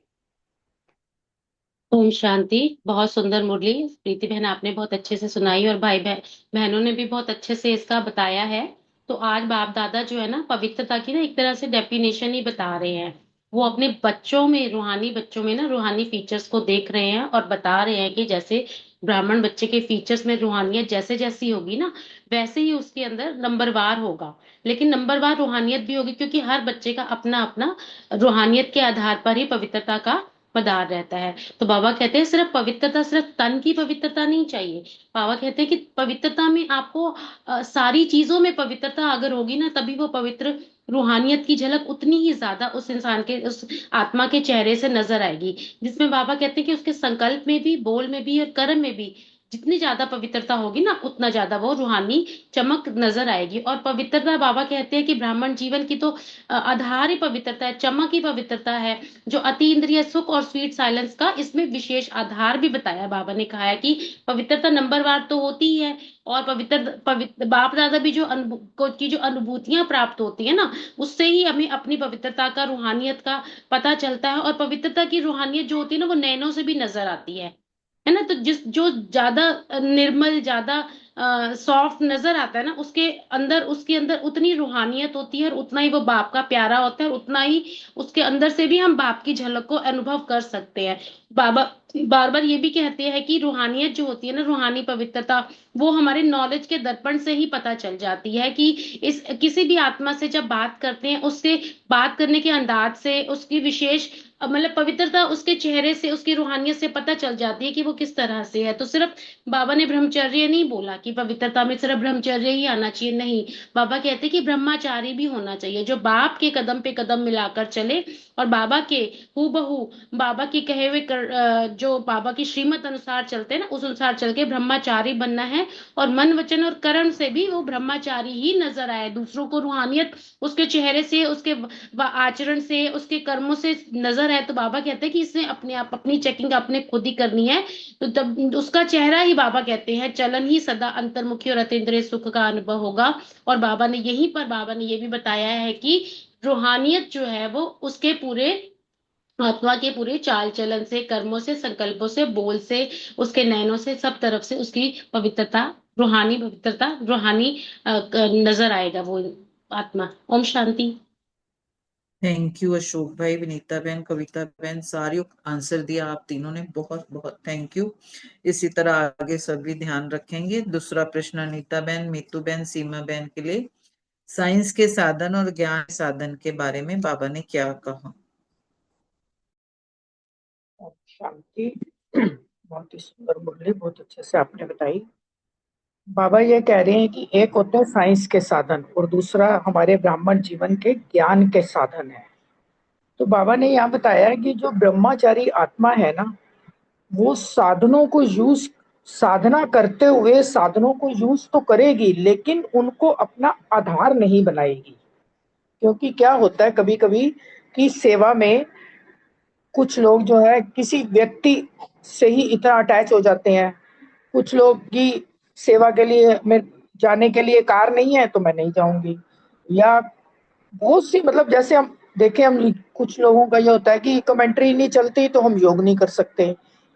ओम शांति। बहुत सुंदर मुरली प्रीति बहन आपने बहुत अच्छे से सुनाई, और भाई बहनों ने भी बहुत अच्छे से इसका बताया है। तो आज बाप दादा जो है ना पवित्रता की ना एक तरह से डेफिनेशन ही बता रहे हैं। वो अपने बच्चों में, रूहानी बच्चों में ना रूहानी फीचर्स को देख रहे हैं और बता रहे हैं कि जैसे ब्राह्मण बच्चे के फीचर्स में रूहानियत जैसे जैसी होगी ना, वैसे ही उसके अंदर नंबरवार होगा। लेकिन नंबरवार रूहानियत भी होगी, क्योंकि हर बच्चे का अपना अपना रूहानियत के आधार पर ही पवित्रता का मदार रहता है। तो बाबा कहते हैं सिर्फ पवित्रता, सिर्फ तन की पवित्रता नहीं चाहिए। बाबा कहते हैं कि पवित्रता में आपको सारी चीजों में पवित्रता अगर होगी ना, तभी वो पवित्र रूहानियत की झलक उतनी ही ज्यादा उस इंसान के, उस आत्मा के चेहरे से नजर आएगी। जिसमें बाबा कहते हैं कि उसके संकल्प में भी, बोल में भी और कर्म में भी जितनी ज्यादा पवित्रता होगी ना, उतना ज्यादा वो रूहानी चमक नजर आएगी। और पवित्रता, बाबा कहते हैं कि ब्राह्मण जीवन की तो आधार ही पवित्रता है, चमक ही पवित्रता है। जो अति इंद्रिय सुख और स्वीट साइलेंस का इसमें विशेष आधार भी बताया बाबा ने। कहा है कि पवित्रता नंबरवार तो होती ही है, और पवित्र बाप दादा भी जो की जो अनुभूतियां प्राप्त होती है ना, उससे ही हमें अपनी पवित्रता का, रूहानियत का पता चलता है। और पवित्रता की रूहानियत जो होती है ना, वो नैनों से भी नजर आती है ना। तो जिस जो ज्यादा निर्मल, ज्यादा सॉफ्ट नजर आता है ना, उसके अंदर उतनी रूहानियत होती है, और उतना ही वो बाप का प्यारा होता है, और उतना ही उसके अंदर से भी हम बाप की झलक को अनुभव कर सकते हैं। बाबा बार बार ये भी कहते हैं कि रूहानियत जो होती है ना, रूहानी पवित्रता, वो हमारे नॉलेज के दर्पण से ही पता चल जाती है। कि इस किसी भी आत्मा से जब बात करते हैं, उससे बात करने के अंदाज से, उसकी विशेष मतलब पवित्रता, उसके चेहरे से, उसकी रूहानियत से पता चल जाती है कि वो किस तरह से है। तो सिर्फ बाबा ने ब्रह्मचर्य नहीं बोला कि पवित्रता में सिर्फ ब्रह्मचर्य ही आना चाहिए, नहीं। बाबा कहते कि ब्रह्मचारी भी होना चाहिए, जो बाप के कदम पे कदम मिलाकर चले, और बाबा के हूबहू, बाबा की कहे हुए जो बाबा की श्रीमत अनुसार चलते हैं ना, उस अनुसार चल के ब्रह्मचारी बनना है। और मन वचन और कर्म से भी वो ब्रह्मचारी ही नजर आए, दूसरों को रूहानियत उसके चेहरे से, उसके आचरण से, उसके कर्मों से नजर है। तो बाबा कहते हैं कि इसने अपने आप अपनी चेकिंग अपने खुद ही करनी है। तो तब उसका चेहरा ही, बाबा कहते हैं, चलन ही सदा अंतर्मुखी और अतीन्द्रिय सुख का अनुभव होगा। और बाबा ने यहीं पर, बाबा ने ये भी बताया है कि रूहानियत जो है वो उसके पूरे आत्मा के पूरे चाल चलन से, कर्मों से, संकल्पों से, बोल से, उसके नैनों से, सब तरफ से उसकी पवित्रता, रूहानी पवित्रता, रूहानी नजर आएगा वो आत्मा। ओम शांति। थैंक यू अशोक भाई, विनीता बहन, कविता बहन, सारी आंसर दिया आप तीनों ने, बहुत बहुत थैंक यू। इसी तरह आगे सभी ध्यान रखेंगे। दूसरा प्रश्न अनीता बहन, मीतू बहन, सीमा बहन के लिए, साइंस के साधन और ज्ञान साधन के बारे में बाबा ने क्या कहा? शांति। बहुत ही सुंदर मुरली, बहुत अच्छे से आपने बताई। बाबा ये कह रहे हैं कि एक होते हैं साइंस के साधन, और दूसरा हमारे ब्राह्मण जीवन के ज्ञान के साधन है। तो बाबा ने यहाँ बताया है कि जो ब्रह्मचारी आत्मा है ना, वो साधनों को यूज, साधना करते हुए साधनों को यूज तो करेगी, लेकिन उनको अपना आधार नहीं बनाएगी। क्योंकि क्या होता है कभी कभी कि सेवा में कुछ लोग जो है किसी व्यक्ति से ही इतना अटैच हो जाते हैं। कुछ लोग की सेवा के लिए, मैं जाने के लिए कार नहीं है तो मैं नहीं जाऊंगी, या बहुत सी, मतलब जैसे हम देखें, हम कुछ लोगों का ये होता है कि कमेंट्री नहीं चलती तो हम योग नहीं कर सकते,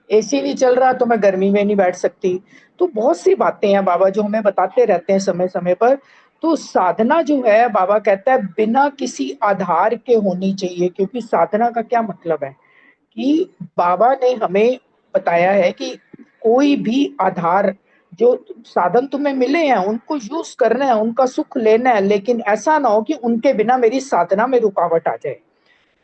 एसी नहीं चल रहा तो मैं गर्मी में नहीं बैठ सकती। तो बहुत सी बातें हैं बाबा जो हमें बताते रहते हैं समय समय पर। तो साधना जो है, बाबा कहता है बिना किसी आधार के होनी चाहिए। क्योंकि साधना का क्या मतलब है कि बाबा ने हमें बताया है कि कोई भी आधार, जो साधन तुम्हें मिले हैं उनको यूज करना है, उनका सुख लेना है, लेकिन ऐसा ना हो कि उनके बिना मेरी साधना में रुकावट आ जाए।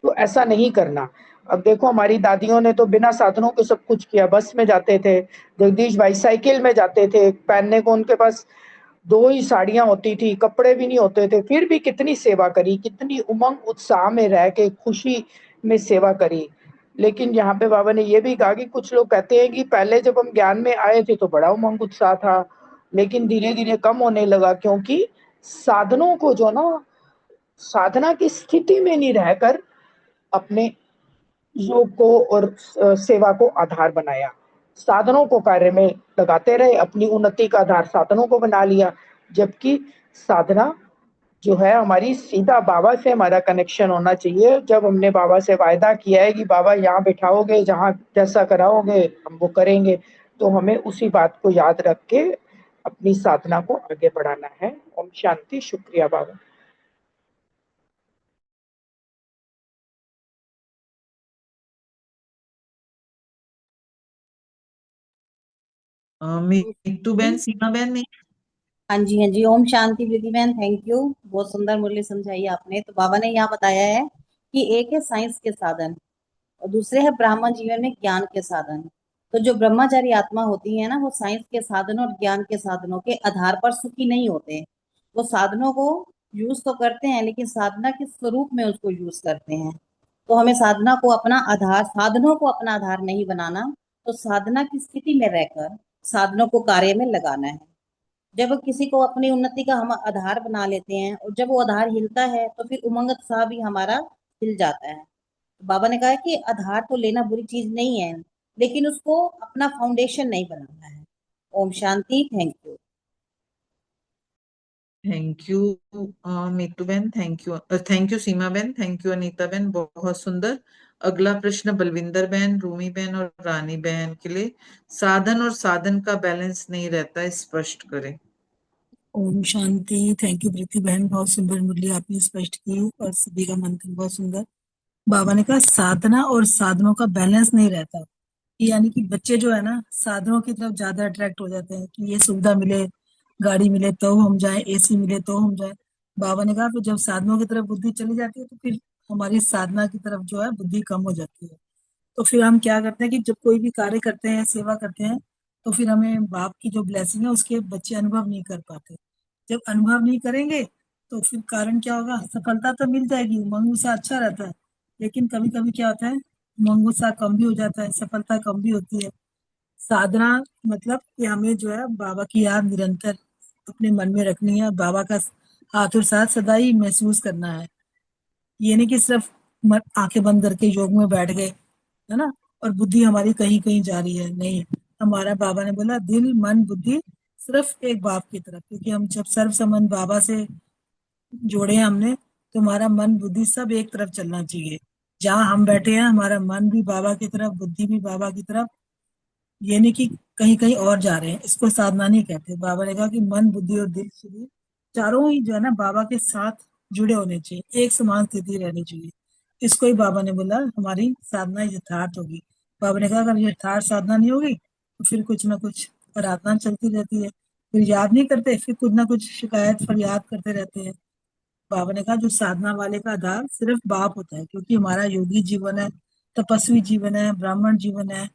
तो ऐसा नहीं करना। अब देखो, हमारी दादियों ने तो बिना साधनों के सब कुछ किया। बस में जाते थे, जगदीश भाई साइकिल में जाते थे, पहनने को उनके पास दो ही साड़ियां होती थी, कपड़े भी नहीं होते थे, फिर भी कितनी सेवा करी, कितनी उमंग उत्साह में रह के खुशी में सेवा करी। लेकिन यहाँ पे बाबा ने ये भी कहा कि कुछ लोग कहते हैं कि पहले जब हम ज्ञान में आए थे तो बड़ा उमंग उत्साह था, लेकिन धीरे धीरे कम होने लगा। क्योंकि साधनों को जो ना, साधना की स्थिति में नहीं रहकर अपने योग को और सेवा को आधार बनाया, साधनों को कार्य में लगाते रहे, अपनी उन्नति का आधार साधनों को बना लिया। जबकि साधना जो है हमारी, सीधा बाबा से हमारा कनेक्शन होना चाहिए। जब हमने बाबा से वायदा किया है कि बाबा यहाँ बिठाओगे, जहाँ जैसा कराओगे हम वो करेंगे, तो हमें उसी बात को याद रख के अपनी साधना को आगे बढ़ाना है। ओम शांति। शुक्रिया बाबा। मीतू बहन, सीमा बहन ने। हाँ जी, हाँ जी। ओम शांति विधि बहन, थैंक यू, बहुत सुंदर मुरली समझाई आपने। तो बाबा ने यहाँ बताया है कि एक है साइंस के साधन और दूसरे है ब्राह्मण जीवन में ज्ञान के साधन। तो जो ब्रह्मचारी आत्मा होती है ना, वो साइंस के साधनों और ज्ञान के साधनों के आधार पर सुखी नहीं होते। वो साधनों को यूज तो करते हैं, लेकिन साधना के स्वरूप में उसको यूज करते हैं। तो हमें साधना को अपना आधार, साधनों को अपना आधार नहीं बनाना। तो साधना की स्थिति में रहकर साधनों को कार्य में लगाना है। जब किसी को अपनी उन्नति का हम आधार बना लेते हैं, और जब वो आधार हिलता है तो फिर उमंग उत्साह भी हमारा हिल जाता है। बाबा ने कहा है कि आधार तो लेना बुरी चीज नहीं है, लेकिन उसको अपना फाउंडेशन नहीं बनाना है। Om Shanti. Thank you. Thank you Meetu बहन, थैंक यू सीमा बहन, थैंक यू अनीता बहन, बहुत सुंदर। अगला प्रश्न बलविंदर बहन, रूमी बहन और रानी बहन के लिए। साधन और साधन का बैलेंस नहीं रहता, स्पष्ट करें। ओम शांति। थैंक यू प्रीति बहन, बहुत सुंदर मुरली आपने स्पष्ट की और सभी का मंथन बहुत सुंदर। बाबा ने कहा साधना और साधनों का बैलेंस नहीं रहता, यानी कि बच्चे जो है ना साधनों की तरफ ज्यादा अट्रैक्ट हो जाते हैं कि ये सुविधा मिले, गाड़ी मिले तो हम जाए, एसी मिले तो हम जाए। बाबा ने कहा फिर जब साधनों की तरफ बुद्धि चली जाती है तो फिर हमारी साधना की तरफ जो है बुद्धि कम हो जाती है। तो फिर हम क्या करते हैं कि जब कोई भी कार्य करते हैं, सेवा करते हैं, तो फिर हमें बाप की जो ब्लेसिंग है उसके बच्चे अनुभव नहीं कर पाते। जब अनुभव नहीं करेंगे तो फिर कारण क्या होगा, सफलता तो मिल जाएगी, उमंग उत्साह अच्छा रहता है, लेकिन कभी कभी क्या होता है उमंग उत्साह कम भी हो जाता है, सफलता कम भी होती है। साधना मतलब कि हमें जो है बाबा की याद निरंतर अपने मन में रखनी है, बाबा का हाथ और साथ सदा ही महसूस करना है। ये नहीं कि सिर्फ आंखें बंद करके योग में बैठ गए, है ना, और बुद्धि हमारी कहीं कहीं जा रही है। नहीं, हमारा बाबा ने बोला दिल मन बुद्धि सिर्फ एक बाप की तरफ, क्योंकि हम जब सर्व संबंध बाबा से जोड़े हैं हमने, तो हमारा मन बुद्धि सब एक तरफ चलना चाहिए। जहाँ हम बैठे हैं हमारा मन भी बाबा की तरफ, बुद्धि भी बाबा की तरफ। ये नहीं कि कहीं कहीं और जा रहे हैं, इसको साधना नहीं कहते। बाबा ने कहा कि मन बुद्धि और दिल शरीर चारों ही जो है ना बाबा के साथ जुड़े होने चाहिए, एक समान स्थिति रहनी चाहिए। इसको ही बाबा ने बोला हमारी साधना यथार्थ होगी। बाबा ने कहा अगर यथार्थ साधना नहीं होगी तो फिर कुछ ना कुछ प्रार्थना चलती रहती है, फिर याद नहीं करते, फिर कुछ ना कुछ शिकायत फरियाद करते रहते हैं। बाबा ने कहा जो साधना वाले का आधार सिर्फ बाप होता है, क्योंकि हमारा योगी जीवन है, तपस्वी जीवन है, ब्राह्मण जीवन है,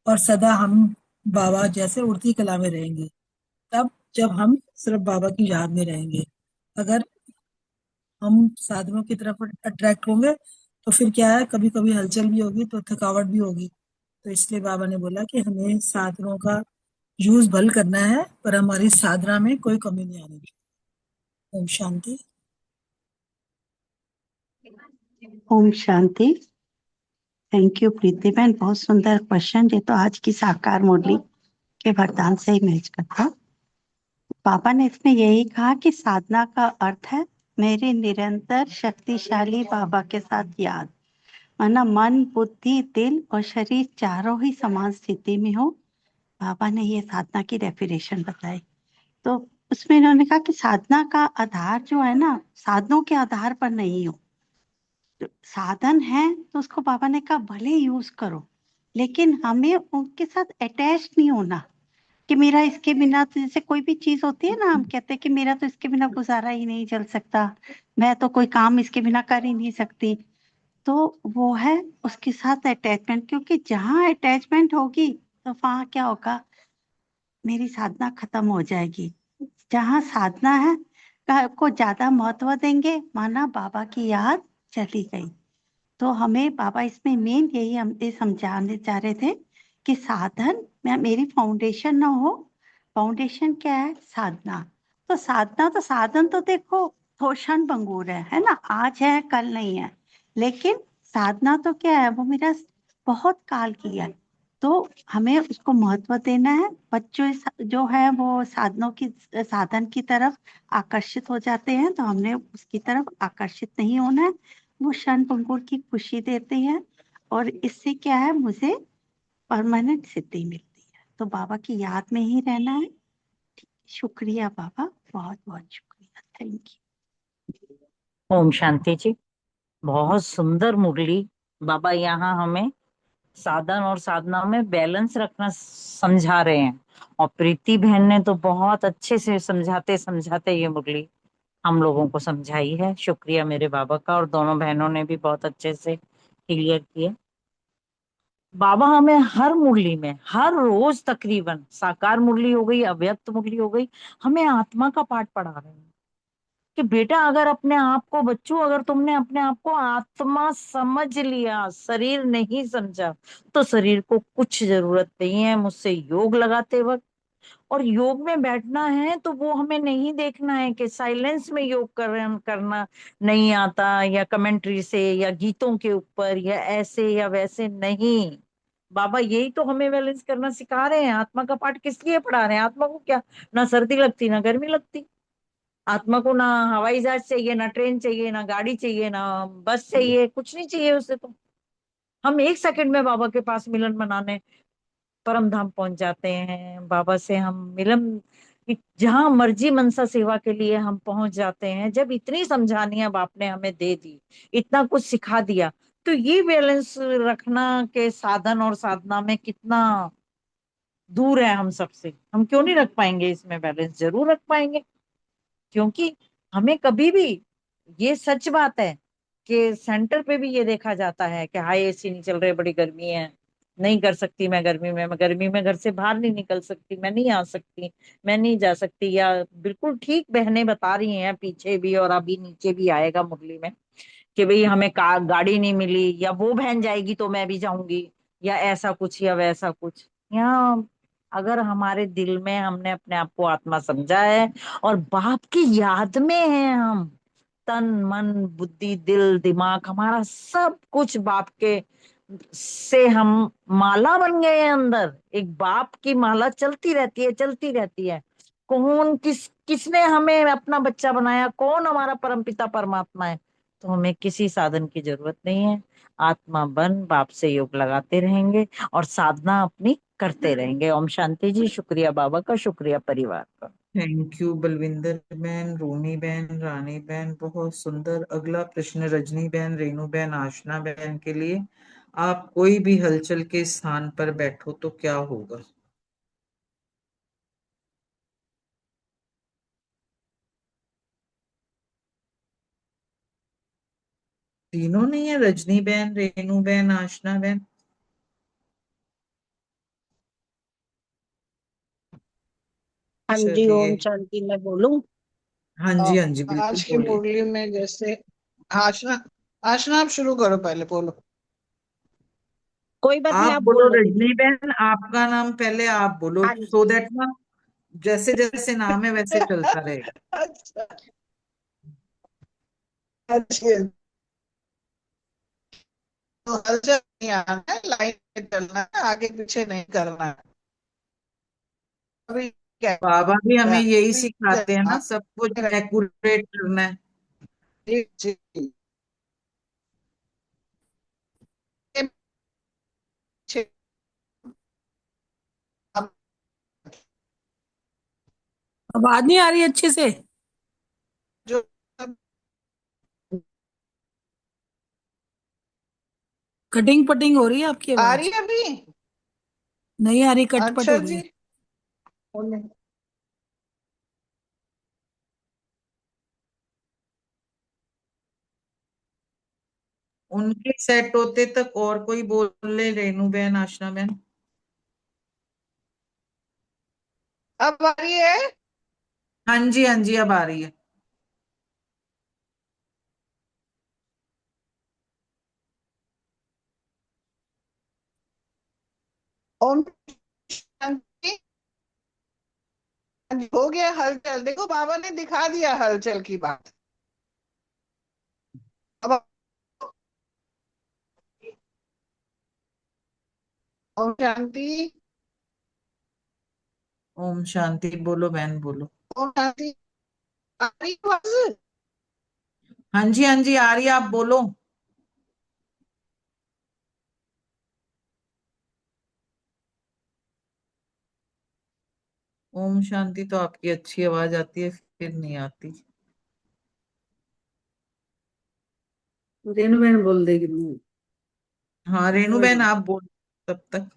और सदा हम बाबा जैसे उड़ती कला में रहेंगे तब जब हम सिर्फ बाबा की याद में रहेंगे। अगर हम साधनों की तरफ अट्रैक्ट होंगे तो फिर क्या है, कभी कभी हलचल भी होगी तो थकावट भी होगी। तो इसलिए बाबा ने बोला कि हमें साधनों का यूज भल करना है, पर हमारी साधना में कोई कमी नहीं आनी चाहिए। ओम शांति। ओम शांति। थैंक यू प्रीति बहन, बहुत सुंदर क्वेश्चन। ये तो आज की साकार मुरली के वरदान से ही मैच करता। पापा ने इसमें यही कहा कि साधना का अर्थ है मेरे निरंतर शक्तिशाली बाबा के साथ याद, माना मन बुद्धि दिल और शरीर चारों ही समान स्थिति में हो। बाबा ने ये साधना की डेफिनेशन बताई। तो उसमें इन्होंने कहा कि साधना का आधार जो है ना साधनों के आधार पर नहीं हो। साधन है तो उसको बाबा ने कहा भले यूज करो, लेकिन हमें उनके साथ अटैच नहीं होना कि मेरा इसके बिना, तो जैसे कोई भी चीज होती है ना, हम कहते हैं कि मेरा तो इसके बिना गुजारा ही नहीं चल सकता, मैं तो कोई काम इसके बिना कर ही नहीं सकती। तो वो है उसके साथ अटैचमेंट, क्योंकि जहाँ अटैचमेंट होगी तो वहां क्या होगा, मेरी साधना खत्म हो जाएगी। जहाँ साधना है को ज्यादा महत्व देंगे, माना बाबा की याद चली गई। तो हमें बाबा इसमें मेन यही हमसे समझाने चाह रहे थे कि साधन में मेरी फाउंडेशन ना हो। फाउंडेशन क्या है, साधना। तो साधना तो साधन तो देखो थो क्षण भंगुर है ना, आज है कल नहीं है, लेकिन साधना तो क्या है, वो मेरा बहुत काल की है। तो हमें उसको महत्व देना है। बच्चों जो है वो साधनों की साधन की तरफ आकर्षित हो जाते हैं, तो हमने उसकी तरफ आकर्षित नहीं होना है। वो क्षण भंगुर की खुशी देते हैं और इससे क्या है, मुझे परमानेंट सिद्धि मिलती है। तो बाबा की याद में ही रहना है। शुक्रिया बाबा, बहुत बहुत शुक्रिया। Thank you. ओम शांति जी। बहुत सुंदर मुरली। बाबा यहाँ हमें साधन और साधना में बैलेंस रखना समझा रहे हैं, और प्रीति बहन ने तो बहुत अच्छे से समझाते समझाते ये मुरली हम लोगों को समझाई है। शुक्रिया मेरे बाबा का, और दोनों बहनों ने भी बहुत अच्छे से क्लियर किया। बाबा हमें हर मुरली में, हर रोज तकरीबन, साकार मुरली हो गई, अव्यक्त मुरली हो गई, हमें आत्मा का पाठ पढ़ा रहे हैं कि बेटा अगर अपने आप को, बच्चों अगर तुमने अपने आप को आत्मा समझ लिया, शरीर नहीं समझा, तो शरीर को कुछ जरूरत नहीं है मुझसे योग लगाते वक्त। और योग में बैठना है तो वो हमें नहीं देखना है कि साइलेंस में योग करना नहीं आता, या कमेंट्री से, या गीतों के ऊपर, या ऐसे या वैसे नहीं। बाबा यही तो हमें बैलेंस करना सिखा रहे हैं। आत्मा का पाठ किस लिए पढ़ा रहे हैं? आत्मा को क्या, ना सर्दी लगती ना गर्मी लगती, आत्मा को ना हवाई जहाज चाहिए, ना ट्रेन चाहिए, ना गाड़ी चाहिए, ना बस चाहिए, कुछ नहीं चाहिए उसे। तो हम एक सेकंड में बाबा के पास मिलन मनाने परम धाम पहुंच जाते हैं। बाबा से हम मिलन, जहां मर्जी मनसा सेवा के लिए हम पहुंच जाते हैं। जब इतनी समझानियां बाप ने हमें दे दी, इतना कुछ सिखा दिया, तो ये बैलेंस रखना के साधन और साधना में कितना दूर है हम सबसे। हम क्यों नहीं रख पाएंगे इसमें बैलेंस? जरूर रख पाएंगे, क्योंकि हमें कभी भी, ये सच बात है कि सेंटर पे भी ये देखा जाता है कि हाई एसी नहीं चल रहे, बड़ी गर्मी है, नहीं कर सकती मैं गर्मी में, मैं गर्मी में घर से बाहर नहीं निकल सकती, मैं नहीं आ सकती, मैं नहीं जा सकती। या बिल्कुल ठीक बहनें बता रही हैं पीछे भी, और अभी नीचे भी आएगा मुरली में, कि भाई हमें कार गाड़ी नहीं मिली, या वो बहन जाएगी तो मैं भी जाऊंगी, या ऐसा कुछ या वैसा कुछ। यहाँ अगर हमारे दिल में हमने अपने आप को आत्मा समझा है, और बाप की याद में है हम, तन मन बुद्धि दिल दिमाग हमारा सब कुछ बाप के से हम माला बन गए हैं। अंदर एक बाप की माला चलती रहती है, चलती रहती है। कौन किसने हमें अपना बच्चा बनाया, कौन हमारा परमपिता परमात्मा है? तो हमें किसी साधन की जरूरत नहीं है। आत्मा बन बाप से योग लगाते रहेंगे और साधना अपनी करते रहेंगे। ओम शांति जी। शुक्रिया बाबा का, शुक्रिया परिवार का। थैंक यू बलविंदर बहन, रोनी बहन, रानी बहन, बहुत सुंदर। अगला प्रश्न रजनी बहन, रेणु बहन, आशना बहन के लिए। आप कोई भी हलचल के स्थान पर बैठो तो क्या होगा? तीनों नहीं है? रजनी बहन, रेणु बहन, आशना बहन। हाँ जी, चलिए। ओम शांति। मैं बोलूं? हाँ अ, जी, हाँ जी, बिल्कुल आज की बोलिए। मुरली में जैसे आशना, आशना आप शुरू करो, पहले बोलो। कोई बात नहीं, आप आप बोलो बोल लो दीदी। रजनी बहन, आपका नाम पहले आप बोलो, हाँ सो जी। दैट ना जैसे जैसे नाम है वैसे चलता रहेगा। अच्छा, अच्छा। तो हलचल नहीं आना है, लाइन में चलना है, आगे पीछे नहीं करना है। अभी क्या बाबा भी हमें यही अभी सिखाते हैं ना, आप सब कुछ एक्यूरेट करना है। जी जी। पीछे आप आवाज नहीं आ रही अच्छे से? जो कटिंग पटिंग हो रही है आपकी आ रही आवाज, है अभी? नहीं आ रही, कटपट अच्छा हो रही जी। है। उनके सेट होते तक और कोई बोल ले, रेनू बहन, आशना बहन। अब आ रही है? हाँ जी, हाँ जी, अब आ रही है। ओम शांति। हो गया हलचल, देखो बाबा ने दिखा दिया हलचल की बात। अब ओम शांति। ओम शांति बोलो बहन, बोलो। ओम शांति। आ रही है आवाज? हाँ जी, हाँ जी, आ रही है, आप बोलो। ओम शांति तो आपकी अच्छी आवाज आती है, फिर नहीं आती। रेणु बहन बोल देगी। हाँ रेणु बहन, आप बोलो तब तक।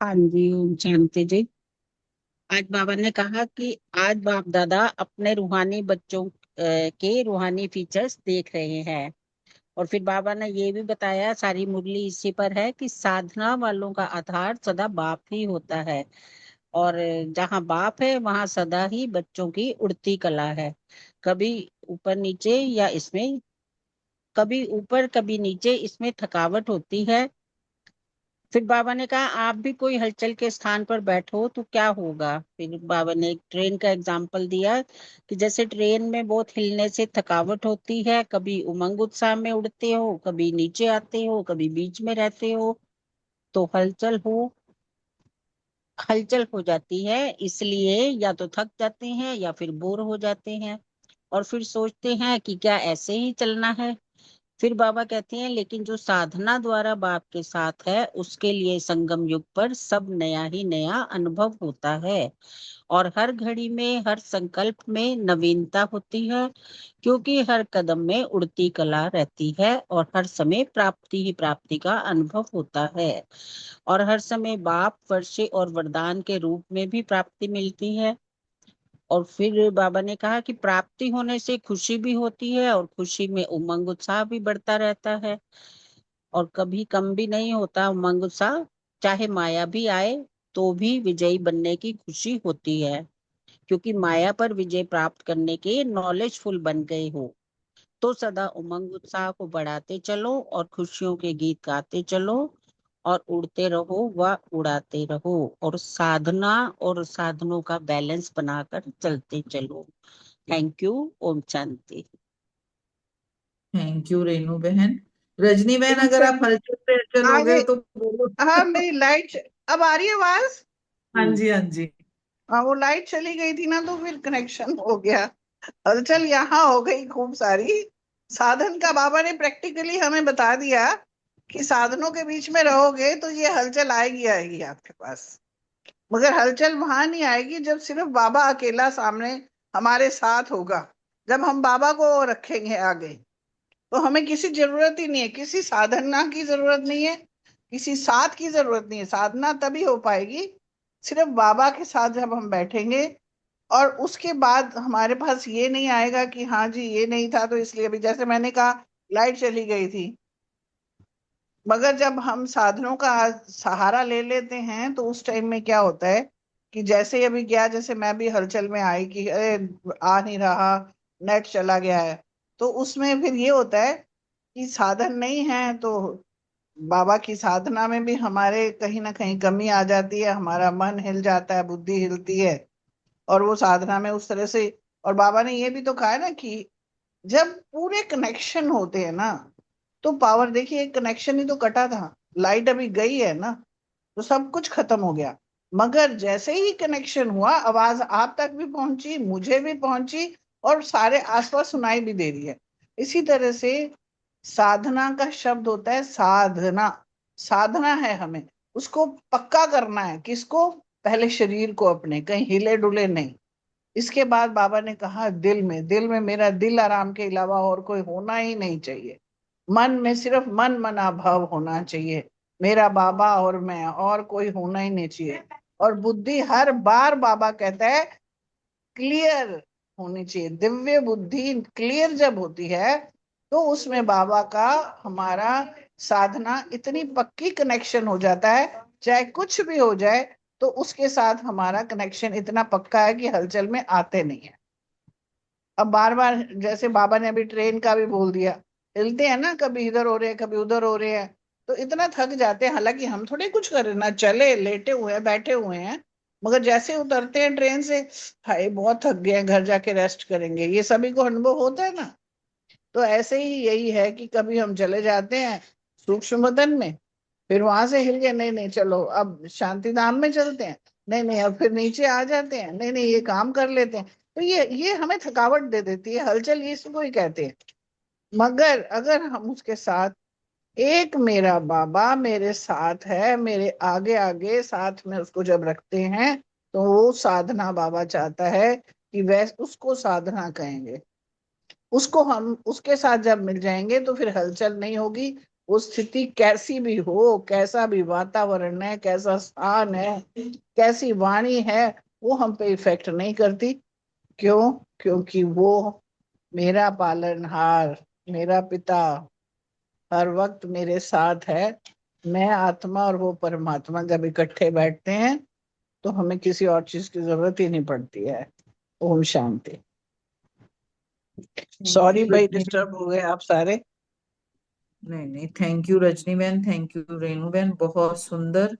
हाँ जी, ओम शांति जी। आज बाबा ने कहा कि आज बाप दादा अपने रूहानी बच्चों के रूहानी फीचर्स देख रहे हैं। और फिर बाबा ने ये भी बताया, सारी मुरली इसी पर है, कि साधना वालों का आधार सदा बाप ही होता है, और जहाँ बाप है वहां सदा ही बच्चों की उड़ती कला है। कभी ऊपर नीचे या इसमें, कभी ऊपर कभी नीचे, इसमें थकावट होती है। फिर बाबा ने कहा आप भी कोई हलचल के स्थान पर बैठो तो क्या होगा। फिर बाबा ने एक ट्रेन का एग्जाम्पल दिया कि जैसे ट्रेन में बहुत हिलने से थकावट होती है, कभी उमंग उत्साह में उड़ते हो, कभी नीचे आते हो, कभी बीच में रहते हो, तो हलचल हो जाती है, इसलिए या तो थक जाते हैं या फिर बोर हो जाते हैं, और फिर सोचते हैं कि क्या ऐसे ही चलना है। फिर बाबा कहते हैं लेकिन जो साधना द्वारा बाप के साथ है उसके लिए संगम युग पर सब नया ही नया अनुभव होता है, और हर घड़ी में, हर संकल्प में नवीनता होती है, क्योंकि हर कदम में उड़ती कला रहती है, और हर समय प्राप्ति ही प्राप्ति का अनुभव होता है, और हर समय बाप, वर्षे और वरदान के रूप में भी प्राप्ति मिलती है। और फिर बाबा ने कहा कि प्राप्ति होने से खुशी भी होती है, और खुशी में उमंग उत्साह भी बढ़ता रहता है, और कभी कम भी नहीं होता उमंग उत्साह। चाहे माया भी आए तो भी विजयी बनने की खुशी होती है, क्योंकि माया पर विजय प्राप्त करने के नॉलेजफुल बन गए हो। तो सदा उमंग उत्साह को बढ़ाते चलो, और खुशियों के गीत गाते चलो, और उड़ते रहो व उड़ाते रहो, और साधना और साधनों का बैलेंस बनाकर चलते चलो। Thank you. Om Shanti. Thank you Renu बहन। रजनी बहन, अगर टीचर आप हलचल पे आ चलोगे गई। तो बोलो। हाँ, मेरी लाइट अब आ रही है आवाज। हाँ जी, हाँ जी। हाँ, वो लाइट चली गई थी ना तो फिर कनेक्शन हो गया। हलचल यहाँ हो गई खूब सारी। साधन का बाबा ने प्रैक्टिकली हमें बता दिया कि साधनों के बीच में रहोगे तो ये हलचल आएगी आएगी आपके पास। मगर हलचल वहां नहीं आएगी जब सिर्फ बाबा अकेला सामने हमारे साथ होगा। जब हम बाबा को रखेंगे आगे तो हमें किसी जरूरत ही नहीं है, किसी साधना की जरूरत नहीं है, किसी साथ की जरूरत नहीं है। साधना तभी हो पाएगी सिर्फ बाबा के साथ जब हम बैठेंगे। और उसके बाद हमारे पास ये नहीं आएगा कि हाँ जी ये नहीं था तो इसलिए, अभी जैसे मैंने कहा लाइट चली गई थी, मगर जब हम साधनों का सहारा ले लेते हैं तो उस टाइम में क्या होता है कि जैसे ही अभी गया, जैसे मैं भी हलचल में आई कि अरे आ नहीं रहा, नेट चला गया है, तो उसमें फिर ये होता है कि साधन नहीं है तो बाबा की साधना में भी हमारे कहीं ना कहीं कमी आ जाती है, हमारा मन हिल जाता है, बुद्धि हिलती है, और वो साधना में उस तरह से। और बाबा ने ये भी तो कहा है ना कि जब पूरे कनेक्शन होते हैं ना तो पावर, देखिए एक कनेक्शन ही तो कटा था, लाइट अभी गई है ना तो सब कुछ खत्म हो गया, मगर जैसे ही कनेक्शन हुआ आवाज आप तक भी पहुंची, मुझे भी पहुंची, और सारे आसपास सुनाई भी दे रही है। इसी तरह से साधना का शब्द होता है साधना। साधना है हमें, उसको पक्का करना है। किसको? पहले शरीर को अपने, कहीं हिले डुले नहीं। इसके बाद बाबा ने कहा दिल में, दिल में मेरा दिल आराम के अलावा और कोई होना ही नहीं चाहिए। मन में सिर्फ मन मना भाव होना चाहिए, मेरा बाबा और मैं, और कोई होना ही नहीं चाहिए। और बुद्धि हर बार बाबा कहता है क्लियर होनी चाहिए। दिव्य बुद्धि क्लियर जब होती है तो उसमें बाबा का, हमारा साधना इतनी पक्की कनेक्शन हो जाता है, चाहे कुछ भी हो जाए तो उसके साथ हमारा कनेक्शन इतना पक्का है कि हलचल में आते नहीं है। अब बार बार जैसे बाबा ने अभी ट्रेन का भी बोल दिया, हिलते हैं ना, कभी इधर हो रहे हैं कभी उधर हो रहे हैं, तो इतना थक जाते हैं। हालांकि हम थोड़े कुछ कर रहे हैं ना, चले लेटे हुए हैं बैठे हुए हैं, मगर जैसे उतरते हैं ट्रेन से, हाय बहुत थक गए हैं, घर जाके रेस्ट करेंगे, ये सभी को अनुभव होता है ना। तो ऐसे ही यही है कि कभी हम चले जाते हैं सूक्ष्म बदन में, फिर वहां से हिल गए, नहीं नहीं चलो अब शांति धाम में चलते हैं, नहीं नहीं अब फिर नीचे आ जाते हैं, नहीं नहीं ये काम कर लेते हैं। तो ये हमें थकावट दे देती है, हलचल ये इसको ही कहते हैं। मगर अगर हम उसके साथ, एक मेरा बाबा मेरे साथ है, मेरे आगे आगे साथ में उसको जब रखते हैं तो वो साधना बाबा चाहता है कि वैसे उसको साधना कहेंगे। उसको हम उसके साथ जब मिल जाएंगे तो फिर हलचल नहीं होगी। वो स्थिति कैसी भी हो, कैसा भी वातावरण है, कैसा स्थान है, कैसी वाणी है, वो हम पे इफेक्ट नहीं करती। क्यों? क्योंकि वो मेरा पालनहार, मेरा पिता, हर वक्त मेरे साथ है। मैं आत्मा और वो परमात्मा जब इकट्ठे बैठते हैं तो हमें किसी और चीज की जरूरत ही नहीं पड़ती है। Om Shanti. Thank sorry you भाई, रजनी। डिस्टर्ब हो गए आप सारे। नहीं नहीं, थैंक यू रजनी बहन, थैंक यू रेणु बहन, बहुत सुंदर।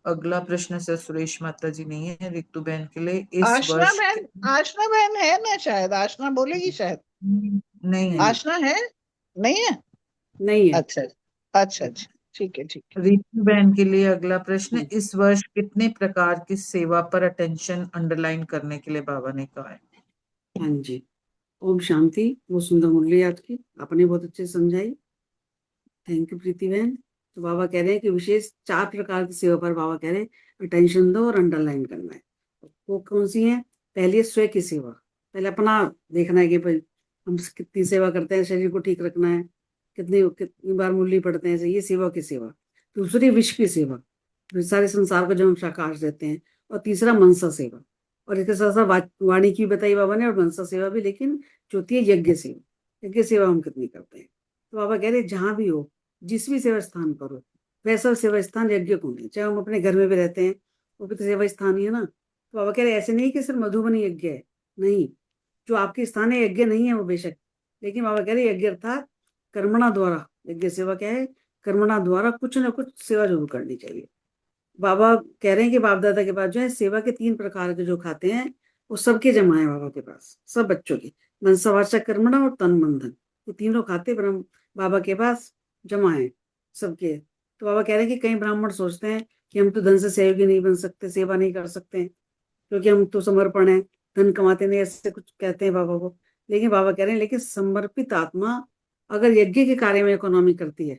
अगला प्रश्न से सुरेश माता जी नहीं है, रितु बहन के लिए। इस आशना वर्ष बहन, आशना बहन है ना, शायद आशना बोलेगी शायद। नहीं है। आशना है? नहीं है? नहीं है। अच्छा अच्छा अच्छा, ठीक है ठीक रितु बहन के लिए अगला प्रश्न, हम्म, इस वर्ष कितने प्रकार की सेवा पर अटेंशन अंडरलाइन करने के लिए बाबा ने कहा है? हाँ जी। ओम शांति। वो सुंदर मुरली आज की आपने बहुत अच्छे से समझाई। थैंक यू प्रीति बहन। तो बाबा कह रहे हैं कि विशेष 4 प्रकार की सेवा पर बाबा कह रहे हैं अटेंशन दो और अंडरलाइन करना है। वो कौन सी है? पहली है स्वयं की सेवा। पहले अपना देखना है कि भाई हम कितनी सेवा करते हैं, शरीर को ठीक रखना है, कितनी कितनी बार मुरली पढ़ते हैं, ये सेवा की सेवा। दूसरी विश्व की सेवा, फिर सारे संसार को जो हम प्रकाश देते हैं। और तीसरा मनसा सेवा। और इसके साथ साथ वाणी की बताई बाबा ने, और मनसा सेवा भी। लेकिन चौथी है यज्ञ सेवा। यज्ञ सेवा हम कितनी करते हैं? तो बाबा कह रहे हैं जहां भी हो, जिस भी सेवा स्थान पर हो, वैसा सेवा स्थान यज्ञ कुंड है। चाहे हम अपने घर में भी रहते हैं, वो भी तो सेवा स्थान ही है ना। तो बाबा कह रहे हैं ऐसे नहीं कि सिर्फ मधुबनी यज्ञ है, नहीं। जो आपके स्थान है यज्ञ नहीं है वो बेशक, लेकिन बाबा कह रहे हैं यज्ञ अर्थात कर्मणा द्वारा। यज्ञ सेवा क्या है? कर्मणा द्वारा कुछ ना कुछ सेवा जरूर करनी चाहिए। बाबा कह रहे हैं कि बाप दादा के पास जो है सेवा के 3 प्रकार के जो खाते हैं, वो सबके जमा है बाबा के पास, सब बच्चों के। मनसा वाचा कर्मणा और तन मन धन, ये तीनों खाते ब्रह्म बाबा के पास जमा है सबके। तो बाबा कह रहे हैं कि कई ब्राह्मण सोचते हैं कि हम तो धन से सहयोगी नहीं बन सकते, सेवा नहीं कर सकते हैं, क्योंकि हम तो समर्पण है, धन कमाते नहीं, ऐसे कुछ कहते हैं बाबा को। लेकिन बाबा कह रहे हैं लेकिन समर्पित आत्मा अगर यज्ञ के कार्य में इकोनॉमी करती है,